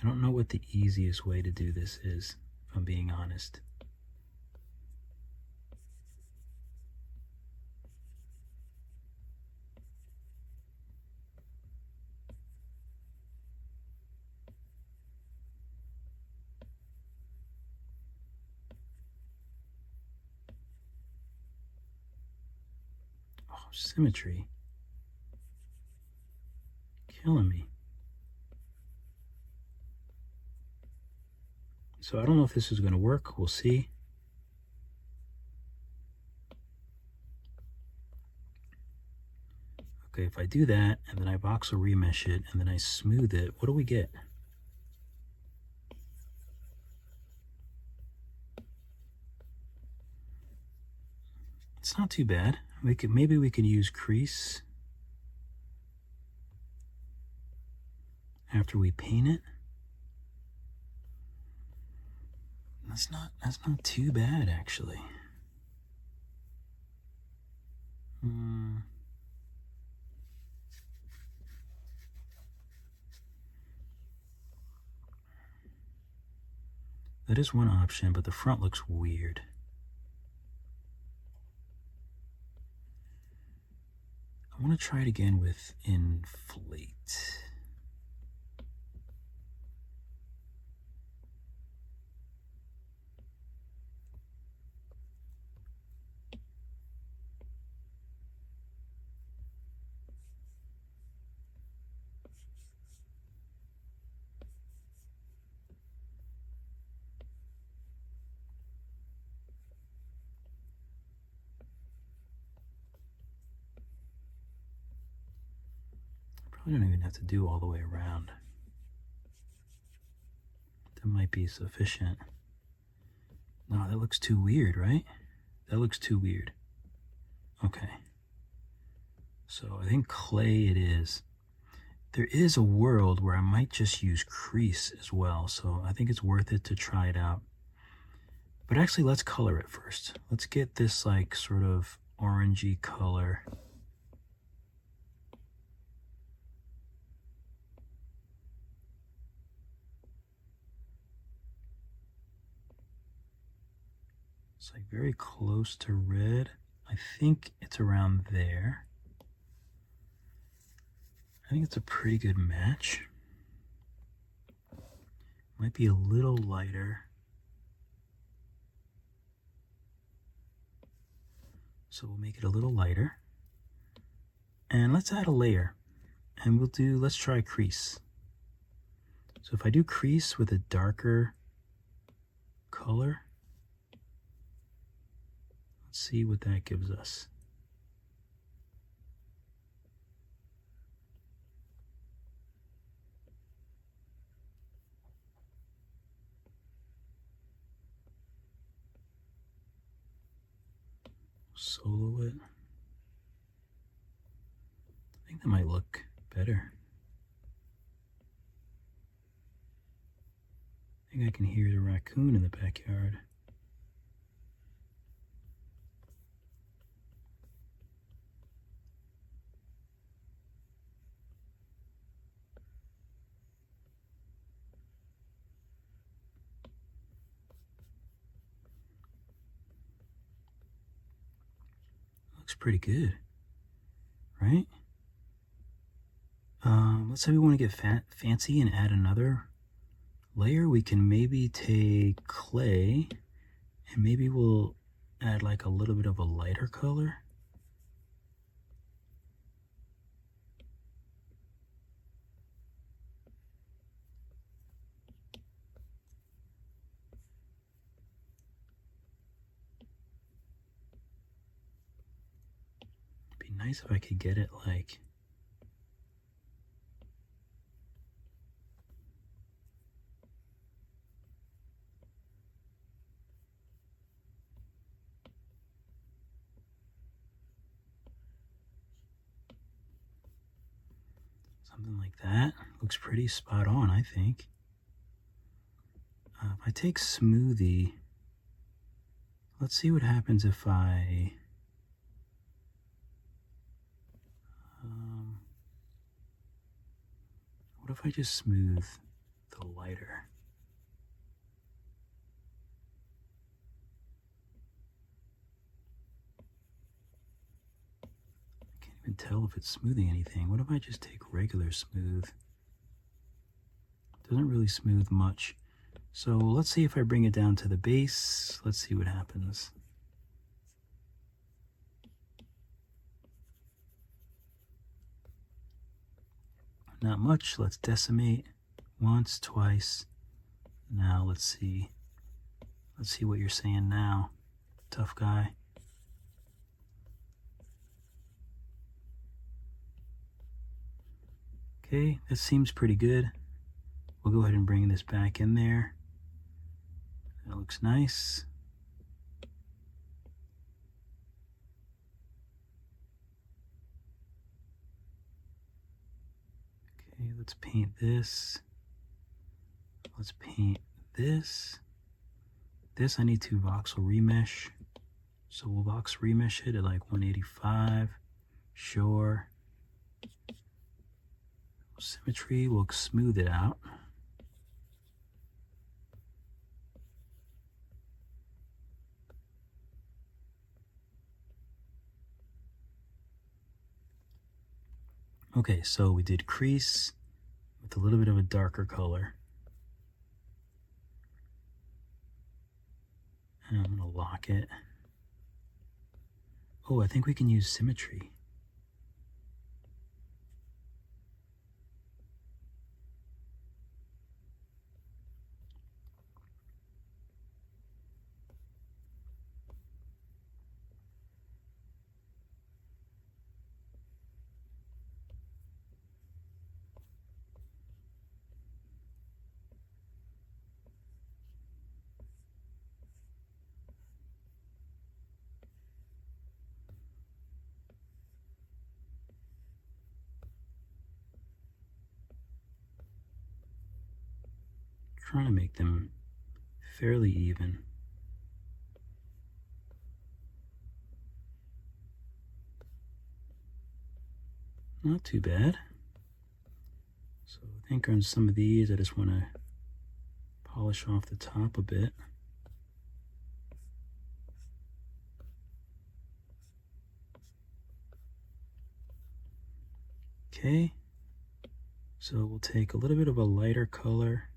I don't know what the easiest way to do this is, if I'm being honest. Oh, symmetry. Killing me. So I don't know if this is going to work. We'll see. Okay, if I do that, and then I voxel remesh it, and then I smooth it, what do we get? It's not too bad. Maybe we can use crease after we paint it. That's not too bad, actually. That is one option, but the front looks weird. I want to try it again with inflate. Probably don't even have to do all the way around. That might be sufficient. No, that looks too weird, right? That looks too weird. Okay. So I think clay it is. There is a world where I might just use crease as well, so I think it's worth it to try it out. But actually, let's color it first. Let's get this like sort of orangey color. It's like very close to red. I think it's around there. I think it's a pretty good match. Might be a little lighter. So we'll make it a little lighter. And let's add a layer. And let's try crease. So if I do crease with a darker color, let's see what that gives us. Solo it. I think that might look better. I think I can hear the raccoon in the backyard. pretty good, right? Let's say we want to get fancy and add another layer. We can maybe take clay and maybe we'll add like a little bit of a lighter color. It'd be nice if I could get it like something like that. Looks pretty spot on, I think. If I take smoothie, let's see what happens if I what if I just smooth the lighter? I can't even tell if it's smoothing anything. What if I just take regular smooth? It doesn't really smooth much. So let's see if I bring it down to the base. Let's see what happens. Not much. Let's decimate once, twice. Now let's see. Let's see what you're saying now, tough guy. Okay, that seems pretty good. We'll go ahead and bring this back in there. That looks nice. Okay, let's paint this. Let's paint this. This I need to voxel remesh. So we'll vox remesh it at like 185. Sure. Symmetry, we'll smooth it out. Okay, so we did crease with a little bit of a darker color. And I'm gonna lock it. Oh, I think we can use symmetry. Trying to make them fairly even. Not too bad. So I think on some of these, I just want to polish off the top a bit. Okay, so we'll take a little bit of a lighter color.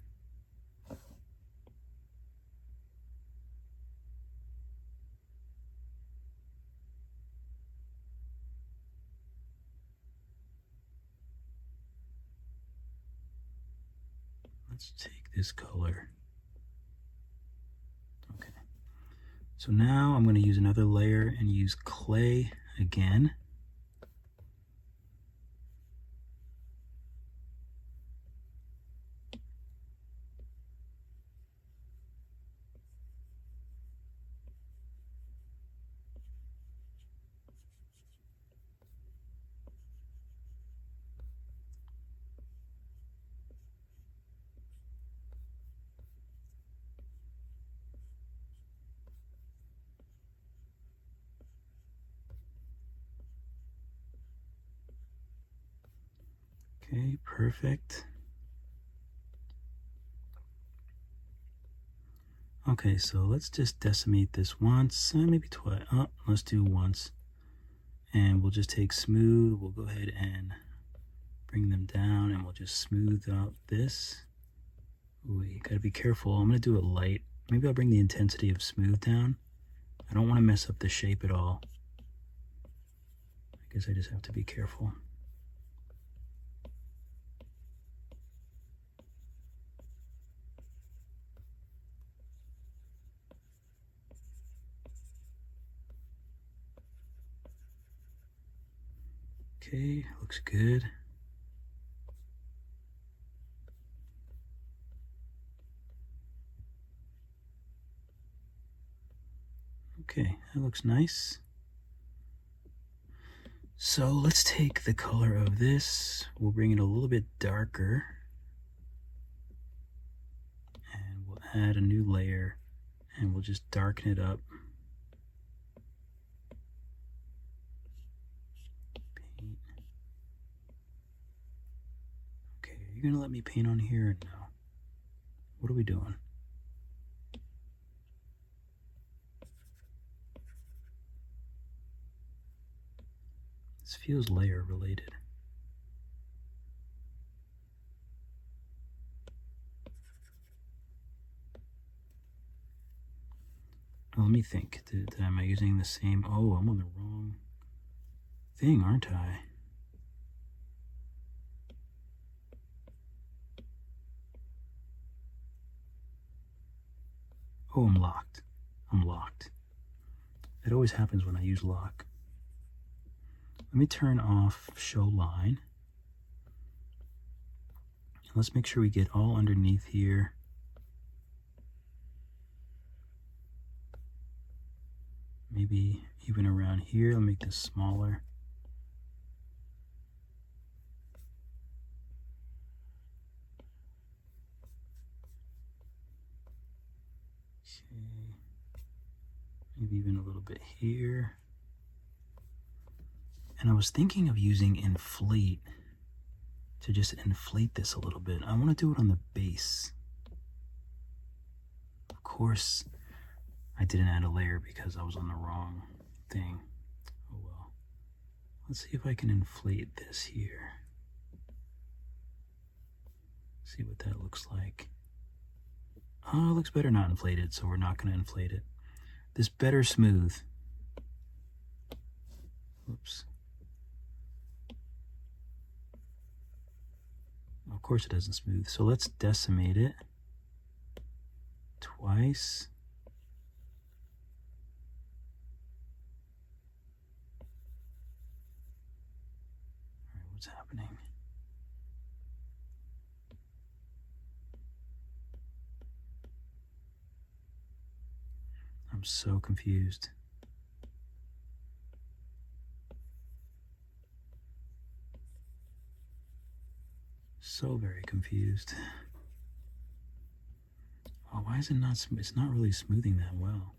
Let's take this color. Okay, so now I'm going to use another layer and use clay again. Okay, perfect. Okay, so let's just decimate this once, maybe twice. Oh, let's do once. And we'll just take smooth, we'll go ahead and bring them down, and we'll just smooth out this. Ooh, you gotta be careful. I'm gonna do it light. Maybe I'll bring the intensity of smooth down. I don't want to mess up the shape at all. I guess I just have to be careful. Okay, looks good. Okay, that looks nice. So let's take the color of this, we'll bring it a little bit darker, and we'll add a new layer, and we'll just darken it up. Paint. Okay, are you gonna let me paint on here or no? What are we doing? This feels layer related. Well, let me think. Am I using the same? Oh, I'm on the wrong thing, aren't I? Oh, I'm locked. I'm locked. It always happens when I use lock. Let me turn off show line. Let's make sure we get all underneath here. Maybe even around here. I'll make this smaller. Okay. Maybe even a little bit here. And I was thinking of using inflate to just inflate this a little bit. I want to do it on the base. Of course, I didn't add a layer because I was on the wrong thing. Oh well. Let's see if I can inflate this here. See what that looks like. Oh, it looks better not inflated, so we're not going to inflate it. This better smooth. Oops. Of course it doesn't smooth. So let's decimate it twice. All right, what's happening? I'm so confused. So very confused. Oh, why is it not smooth? It's not really smoothing that well.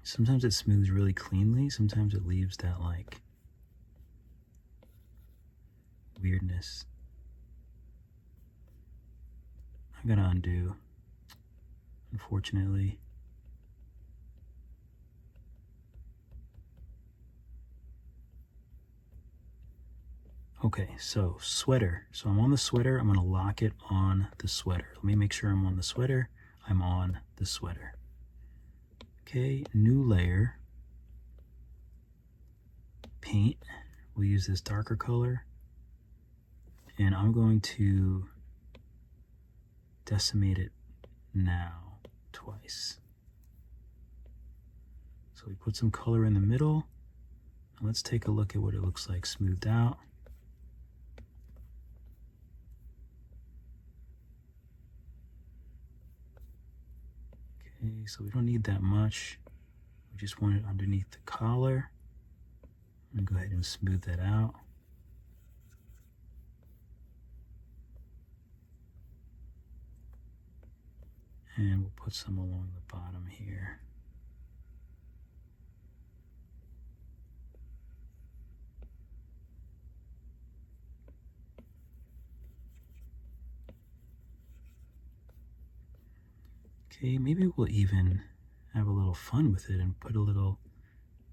Sometimes it smooths really cleanly, sometimes it leaves that like weirdness. I gotta undo, unfortunately. Okay, so sweater. So I'm on the sweater, I'm gonna lock it on the sweater. Let me make sure I'm on the sweater. I'm on the sweater. Okay, new layer. Paint. We'll use this darker color. And I'm going to decimate it now twice. So we put some color in the middle. And let's take a look at what it looks like smoothed out. Okay, so we don't need that much. We just want it underneath the collar. I'm gonna go ahead and smooth that out. And we'll put some along the bottom here. Okay, maybe we'll even have a little fun with it and put a little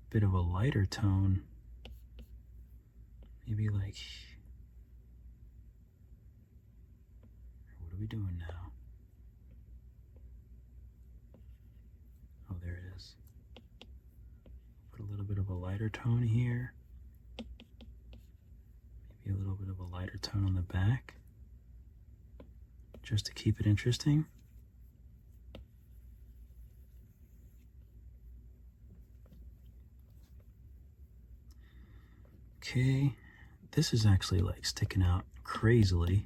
bit of a lighter tone. Maybe like, what are we doing now? Oh, there it is. Put a little bit of a lighter tone here. Maybe a little bit of a lighter tone on the back, just to keep it interesting. Okay, this is actually like sticking out crazily.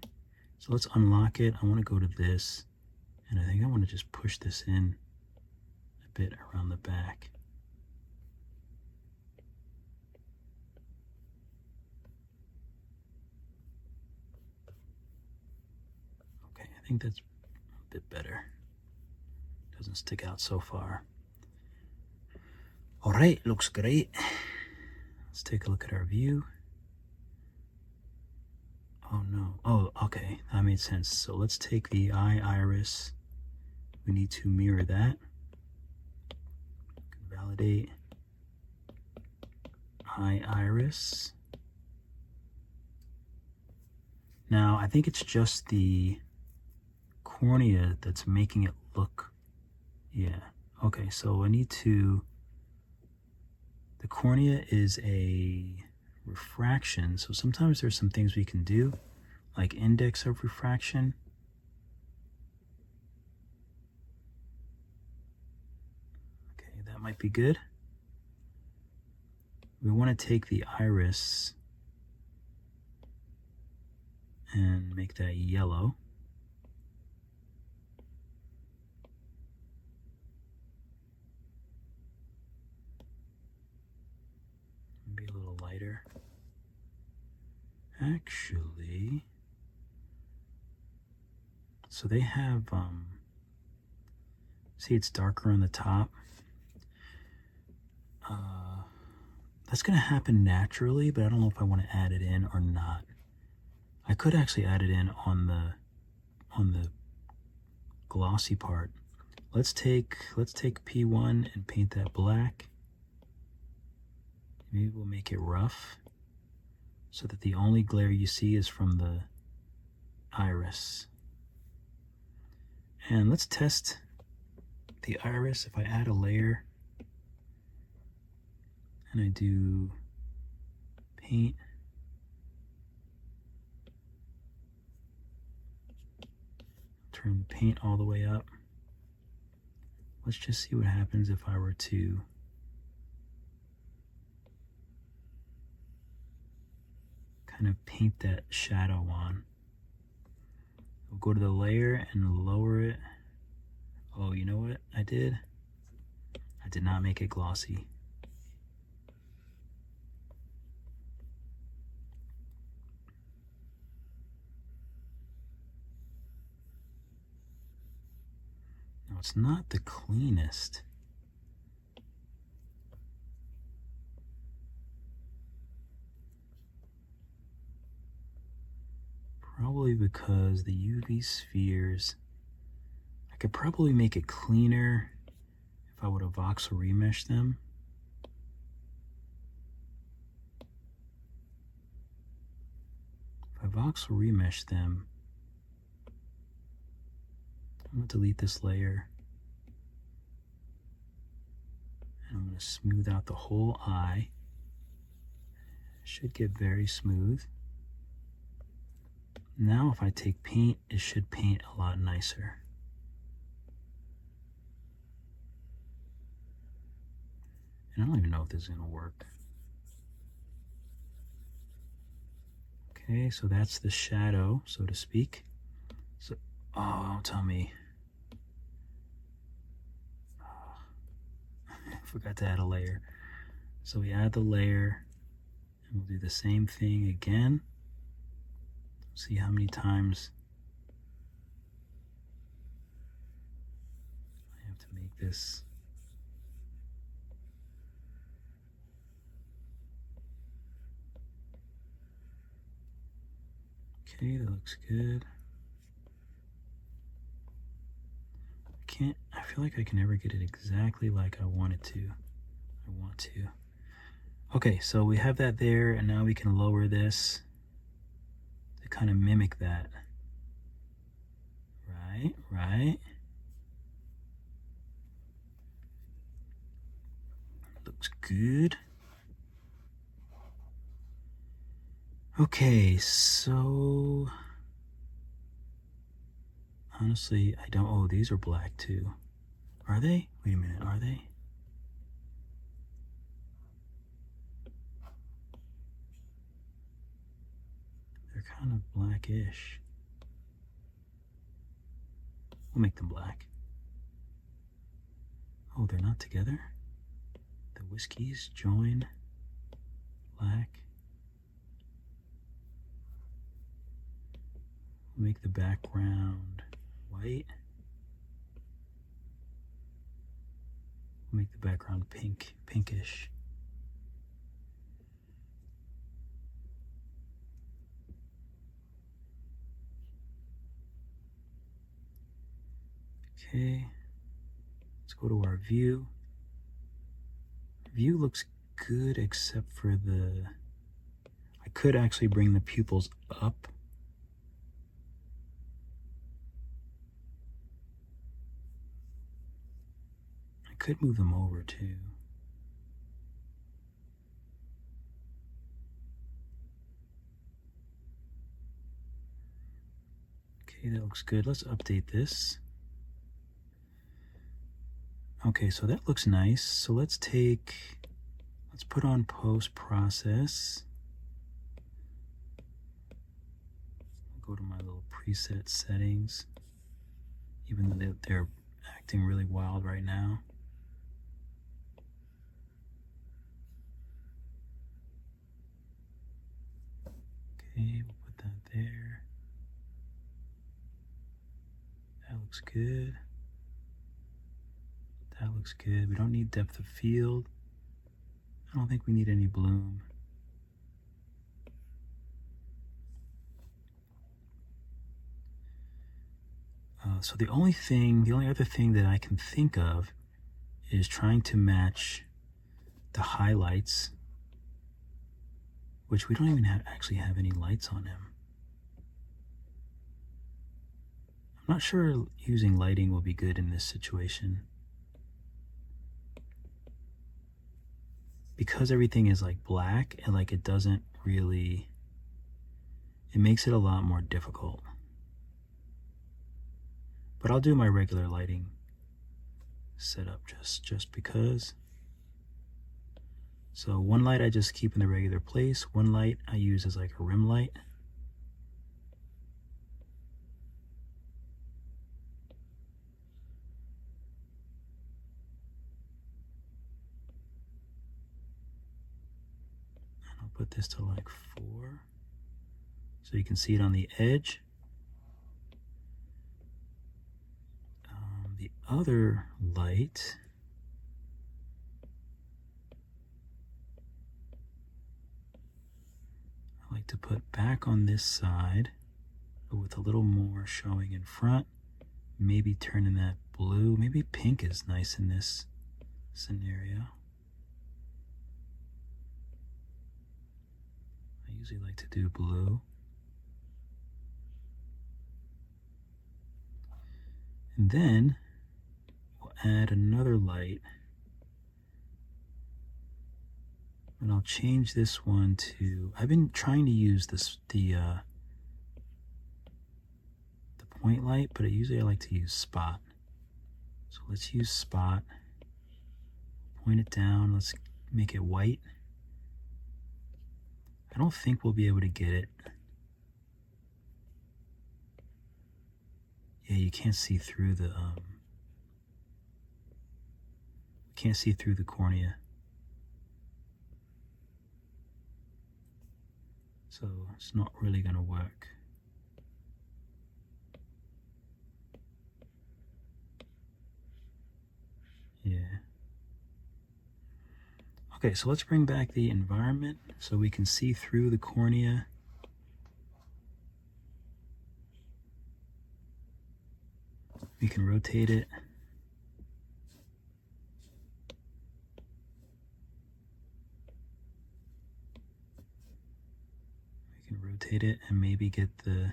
So let's unlock it. I want to go to this, and I think I want to just push this in a bit around the back. Okay, I think that's a bit better. Doesn't stick out so far. All right, looks great. Let's take a look at our view. Oh no, oh, okay, that made sense. So let's take the eye iris. We need to mirror that. Validate eye iris. Now, I think it's just the cornea that's making it look, yeah. Okay, so I need to, the cornea is a refraction, so sometimes there's some things we can do, like index of refraction. Okay, that might be good. We want to take the iris and make that yellow. Maybe a little lighter. Actually, so they have, see it's darker on the top. That's going to happen naturally, but I don't know if I want to add it in or not. I could actually add it in on the glossy part. Let's take P1 and paint that black. Maybe we'll make it rough so that the only glare you see is from the iris. And let's test the iris. If I add a layer and I do paint, turn the paint all the way up. Let's just see what happens if I were to kind of paint that shadow on. We'll go to the layer and lower it. Oh, you know what I did? I did not make it glossy. Now, it's not the cleanest. Probably because the UV spheres, I could probably make it cleaner if I would have voxel remesh them. If I voxel remesh them, I'm going to delete this layer. And I'm going to smooth out the whole eye. It should get very smooth. Now if I take paint, it should paint a lot nicer. And I don't even know if this is going to work. Okay, so that's the shadow, so to speak. So, oh, don't tell me. I forgot to add a layer. So we add the layer, and we'll do the same thing again. See how many times I have to make this. Okay, that looks good. I I feel like I can never get it exactly like I want it to. Okay, so we have that there, and now we can lower this to kind of mimic that. Right. Looks good. Okay, so honestly, I don't, oh, these are black too. Are they? Wait a minute, are they? They're kind of blackish. We'll make them black. Oh, they're not together? The whiskeys join black. We'll make the background white. We'll make the background pinkish. Okay, let's go to our view. View looks good except for I could actually bring the pupils up. I could move them over too. Okay, that looks good. Let's update this. Okay, so that looks nice. So let's put on post-process. Go to my little preset settings, even though they're acting really wild right now. Okay, we'll put that there. That looks good. That looks good. We don't need depth of field. I don't think we need any bloom. So the only other thing that I can think of is trying to match the highlights, which we don't even actually have any lights on them. I'm not sure using lighting will be good in this situation. Because everything is like black and like it doesn't really, it makes it a lot more difficult. But I'll do my regular lighting setup just because. So one light I just keep in the regular place. One light I use as like a rim light. And I'll put this to like 4. So you can see it on the edge. The other light, I like to put back on this side, but with a little more showing in front. Maybe turning that blue. Maybe pink is nice in this scenario. I usually like to do blue. And then we'll add another light. And I'll change this one to, I've been trying to use the point light, but usually I like to use spot. So let's use spot. Point it down. Let's make it white. I don't think we'll be able to get it. Yeah, you can't see through the cornea. So it's not really gonna work. Yeah. Okay, so let's bring back the environment so we can see through the cornea. We can rotate it. rotate it and maybe get the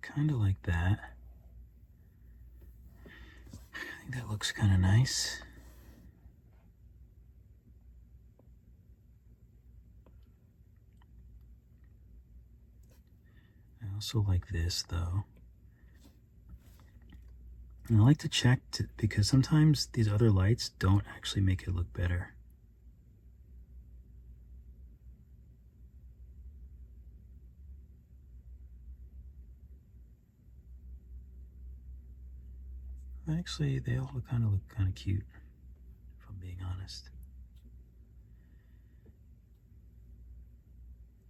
kind of like that. I think that looks kind of nice. I also like this though. And I like to check because sometimes these other lights don't actually make it look better. Actually, they all look kind of cute, if I'm being honest.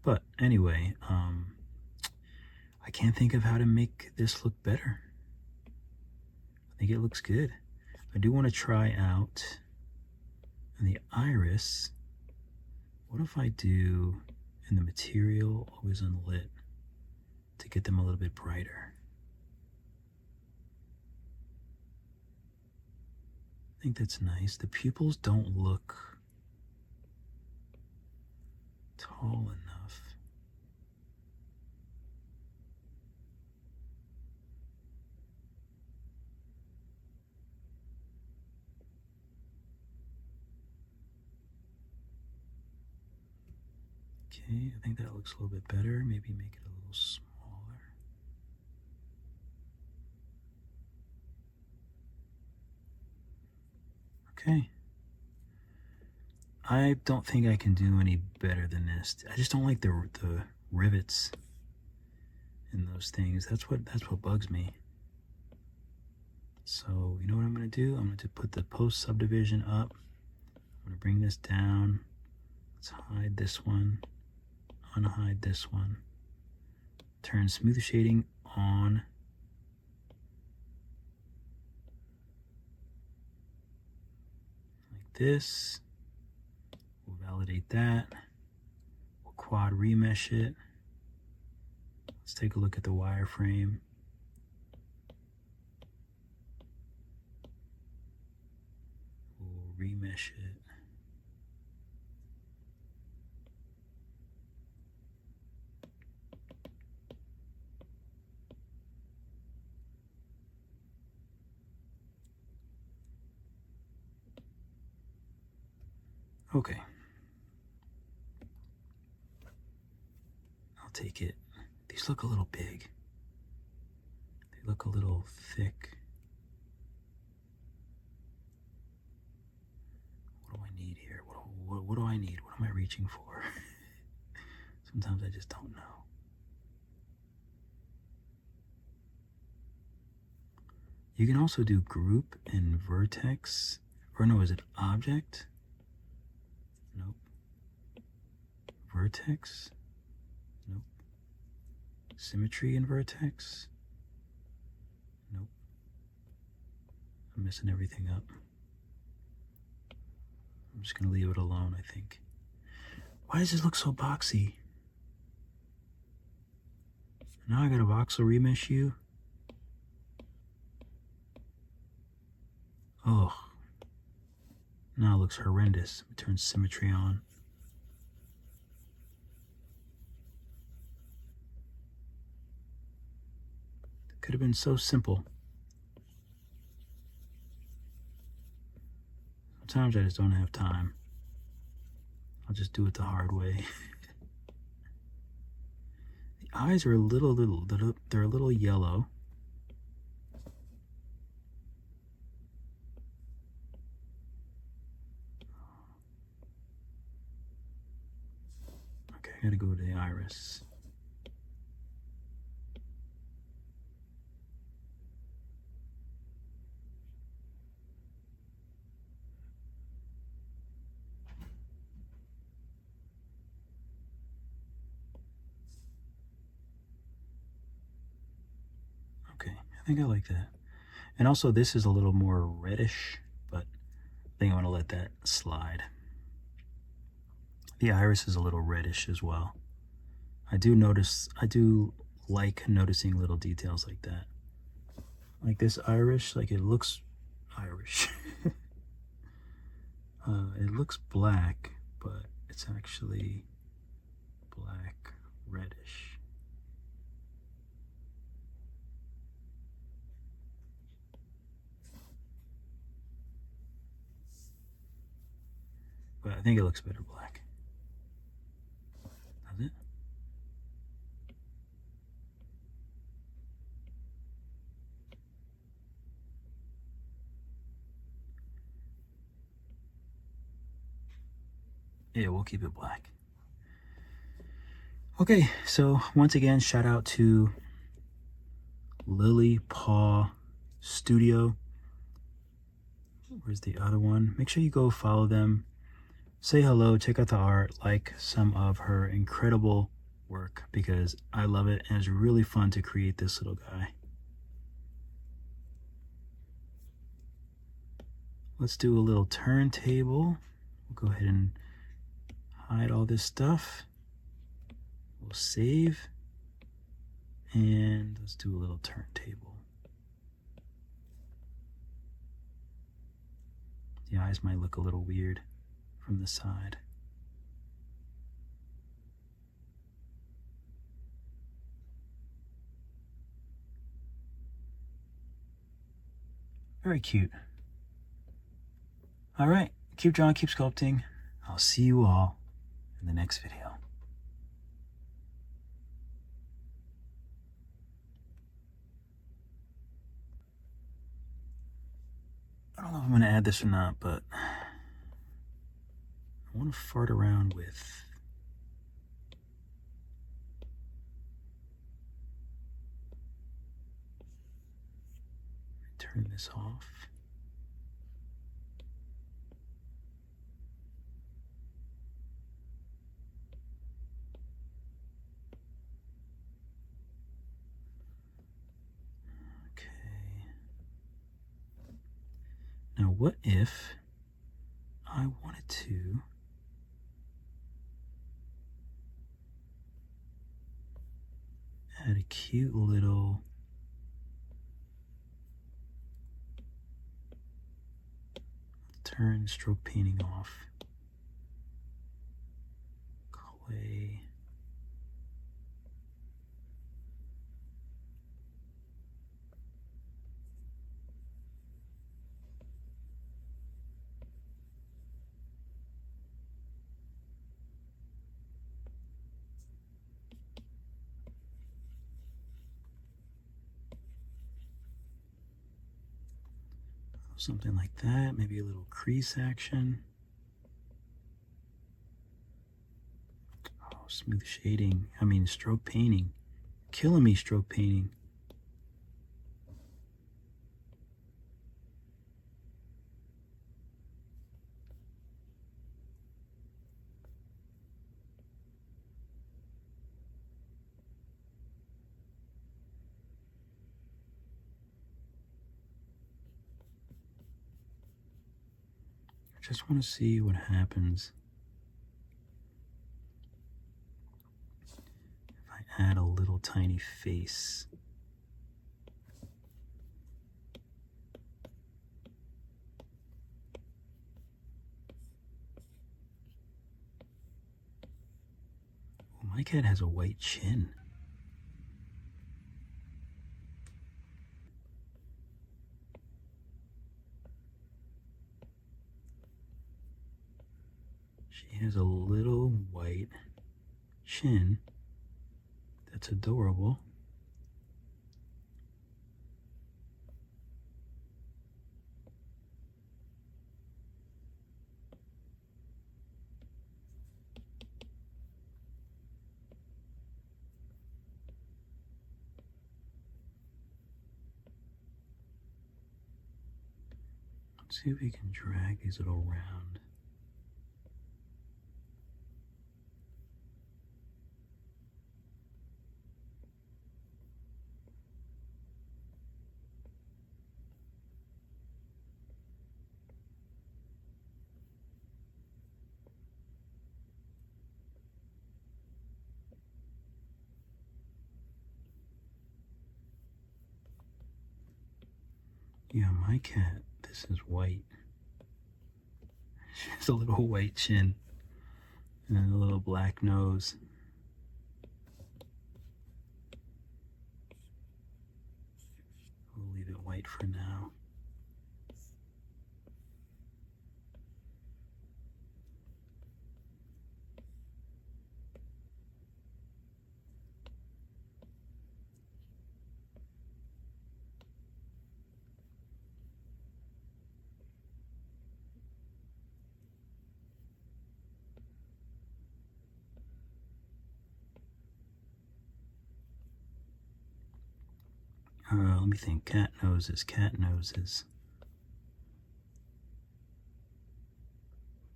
But anyway, I can't think of how to make this look better. I think it looks good. I do want to try out in the iris. What if I do in the material always unlit to get them a little bit brighter? I think that's nice. The pupils don't look tall enough. Okay, I think that looks a little bit better. Maybe make it a little smaller. Okay. I don't think I can do any better than this. I just don't like the rivets in those things. That's what bugs me. So you know what I'm going to do? I'm going to put the post subdivision up. I'm going to bring this down. Let's hide this one. Unhide this one. Turn smooth shading on. Like this. We'll validate that. We'll quad remesh it. Let's take a look at the wireframe. We'll remesh it. Okay. I'll take it. These look a little big. They look a little thick. What do I need here? What do I need? What am I reaching for? Sometimes I just don't know. You can also do group and vertex. Or no, is it object? Nope. Vertex? Nope. Symmetry and vertex? Nope. I'm messing everything up. I'm just gonna leave it alone, I think. Why does it look so boxy? Now I gotta voxel remesh you. Oh. Now it looks horrendous. Turn symmetry on. It could have been so simple. Sometimes I just don't have time. I'll just do it the hard way. The eyes are they're a little yellow. Okay, I gotta go to the iris. Okay, I think I like that. And also this is a little more reddish, but I think I want to let that slide. The iris is a little reddish as well. I do like noticing little details like that. Like this Irish, like it looks Irish. It looks black, but it's actually black reddish. But I think it looks better black. Does it? Yeah, we'll keep it black. Okay, so once again, shout out to Lily Paw Studio. Where's the other one? Make sure you go follow them. Say hello, check out the art, like some of her incredible work because I love it and it's really fun to create this little guy. Let's do a little turntable. We'll go ahead and hide all this stuff. We'll save and let's do a little turntable. The eyes might look a little weird from the side. Very cute. All right, keep drawing, keep sculpting. I'll see you all in the next video. I don't know if I'm going to add this or not, but I want to fart around with turn this off. Now, what if I wanted to add a cute little turn stroke painting off clay. Something like that, maybe a little crease action. Oh, smooth shading. I mean, stroke painting. Killing me, stroke painting. I just want to see what happens if I add a little tiny face. Oh, my cat has a white chin. She has a little white chin that's adorable. Let's see if we can drag these little round. Yeah, my cat, this is white. She has a little white chin and a little black nose. We'll leave it white for now. Let me think. Cat noses, cat noses.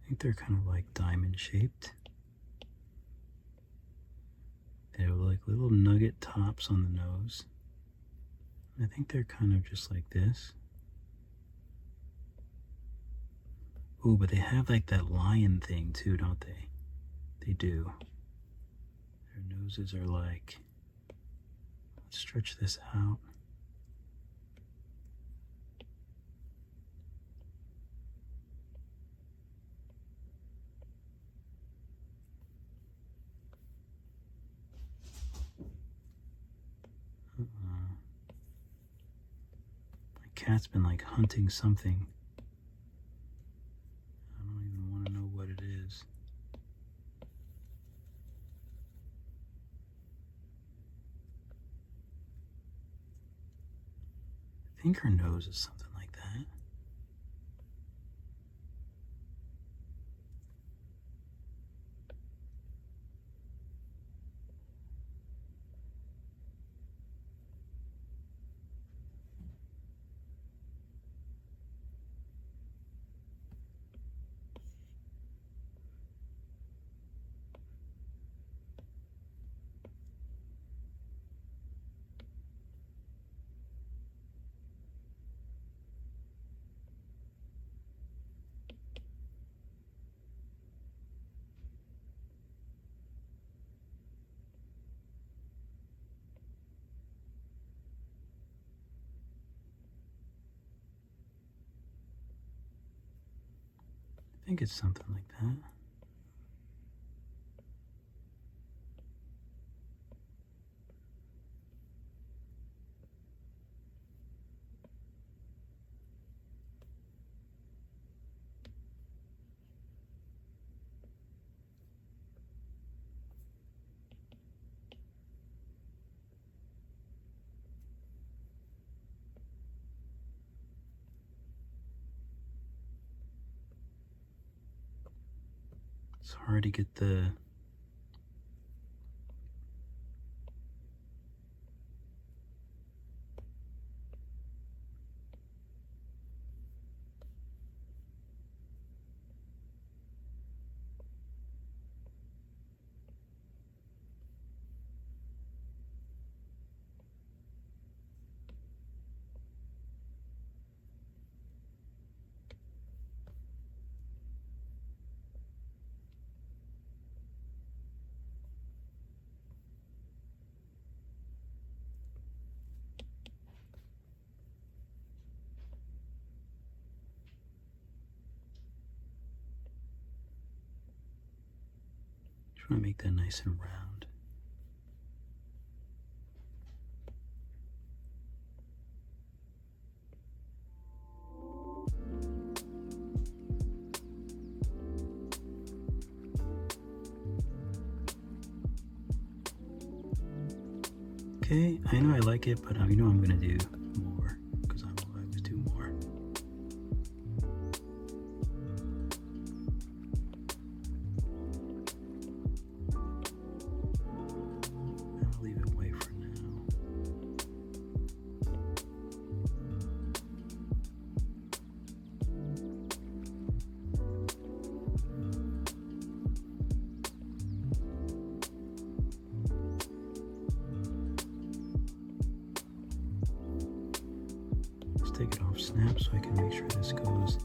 I think they're kind of like diamond shaped. They're like little nugget tops on the nose. I think they're kind of just like this. Ooh, but they have like that lion thing too, don't they? They do. Their noses are like, let's stretch this out. My cat's been like hunting something. I don't even want to know what it is. I think her nose is something like that. I think it's something like that. It's hard to get the try to make that nice and round. Okay, I know I like it, but you know I'm gonna do more because I will always do more. I'll leave it white for now. Take it off snap so I can make sure this goes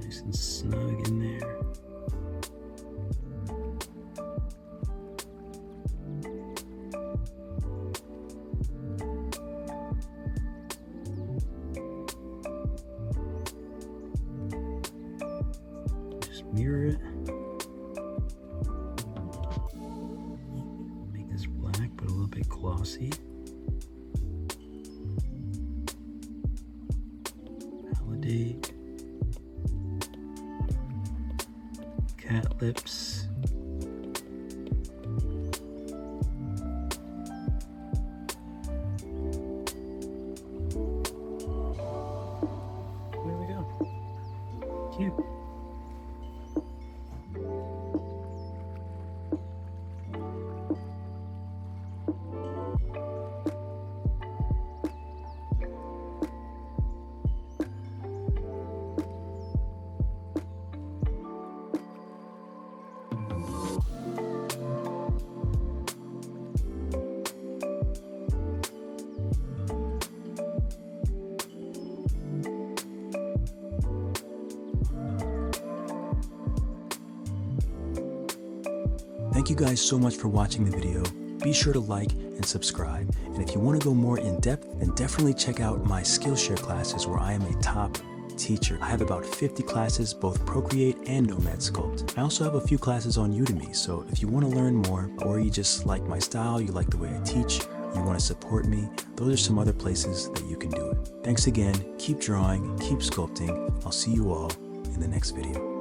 nice and snug in there. mirror it. Make this black, but a little bit glossy. Validate. Cat lips. There we go. Cute. Thank you guys so much for watching the video. Be sure to like and subscribe. And if you want to go more in depth, then definitely check out my Skillshare classes where I am a top teacher. I have about 50 classes, both Procreate and Nomad Sculpt. I also have a few classes on Udemy, so if you want to learn more, or you just like my style, you like the way I teach, you want to support me, those are some other places that you can do it. Thanks again, keep drawing, keep sculpting. I'll see you all in the next video.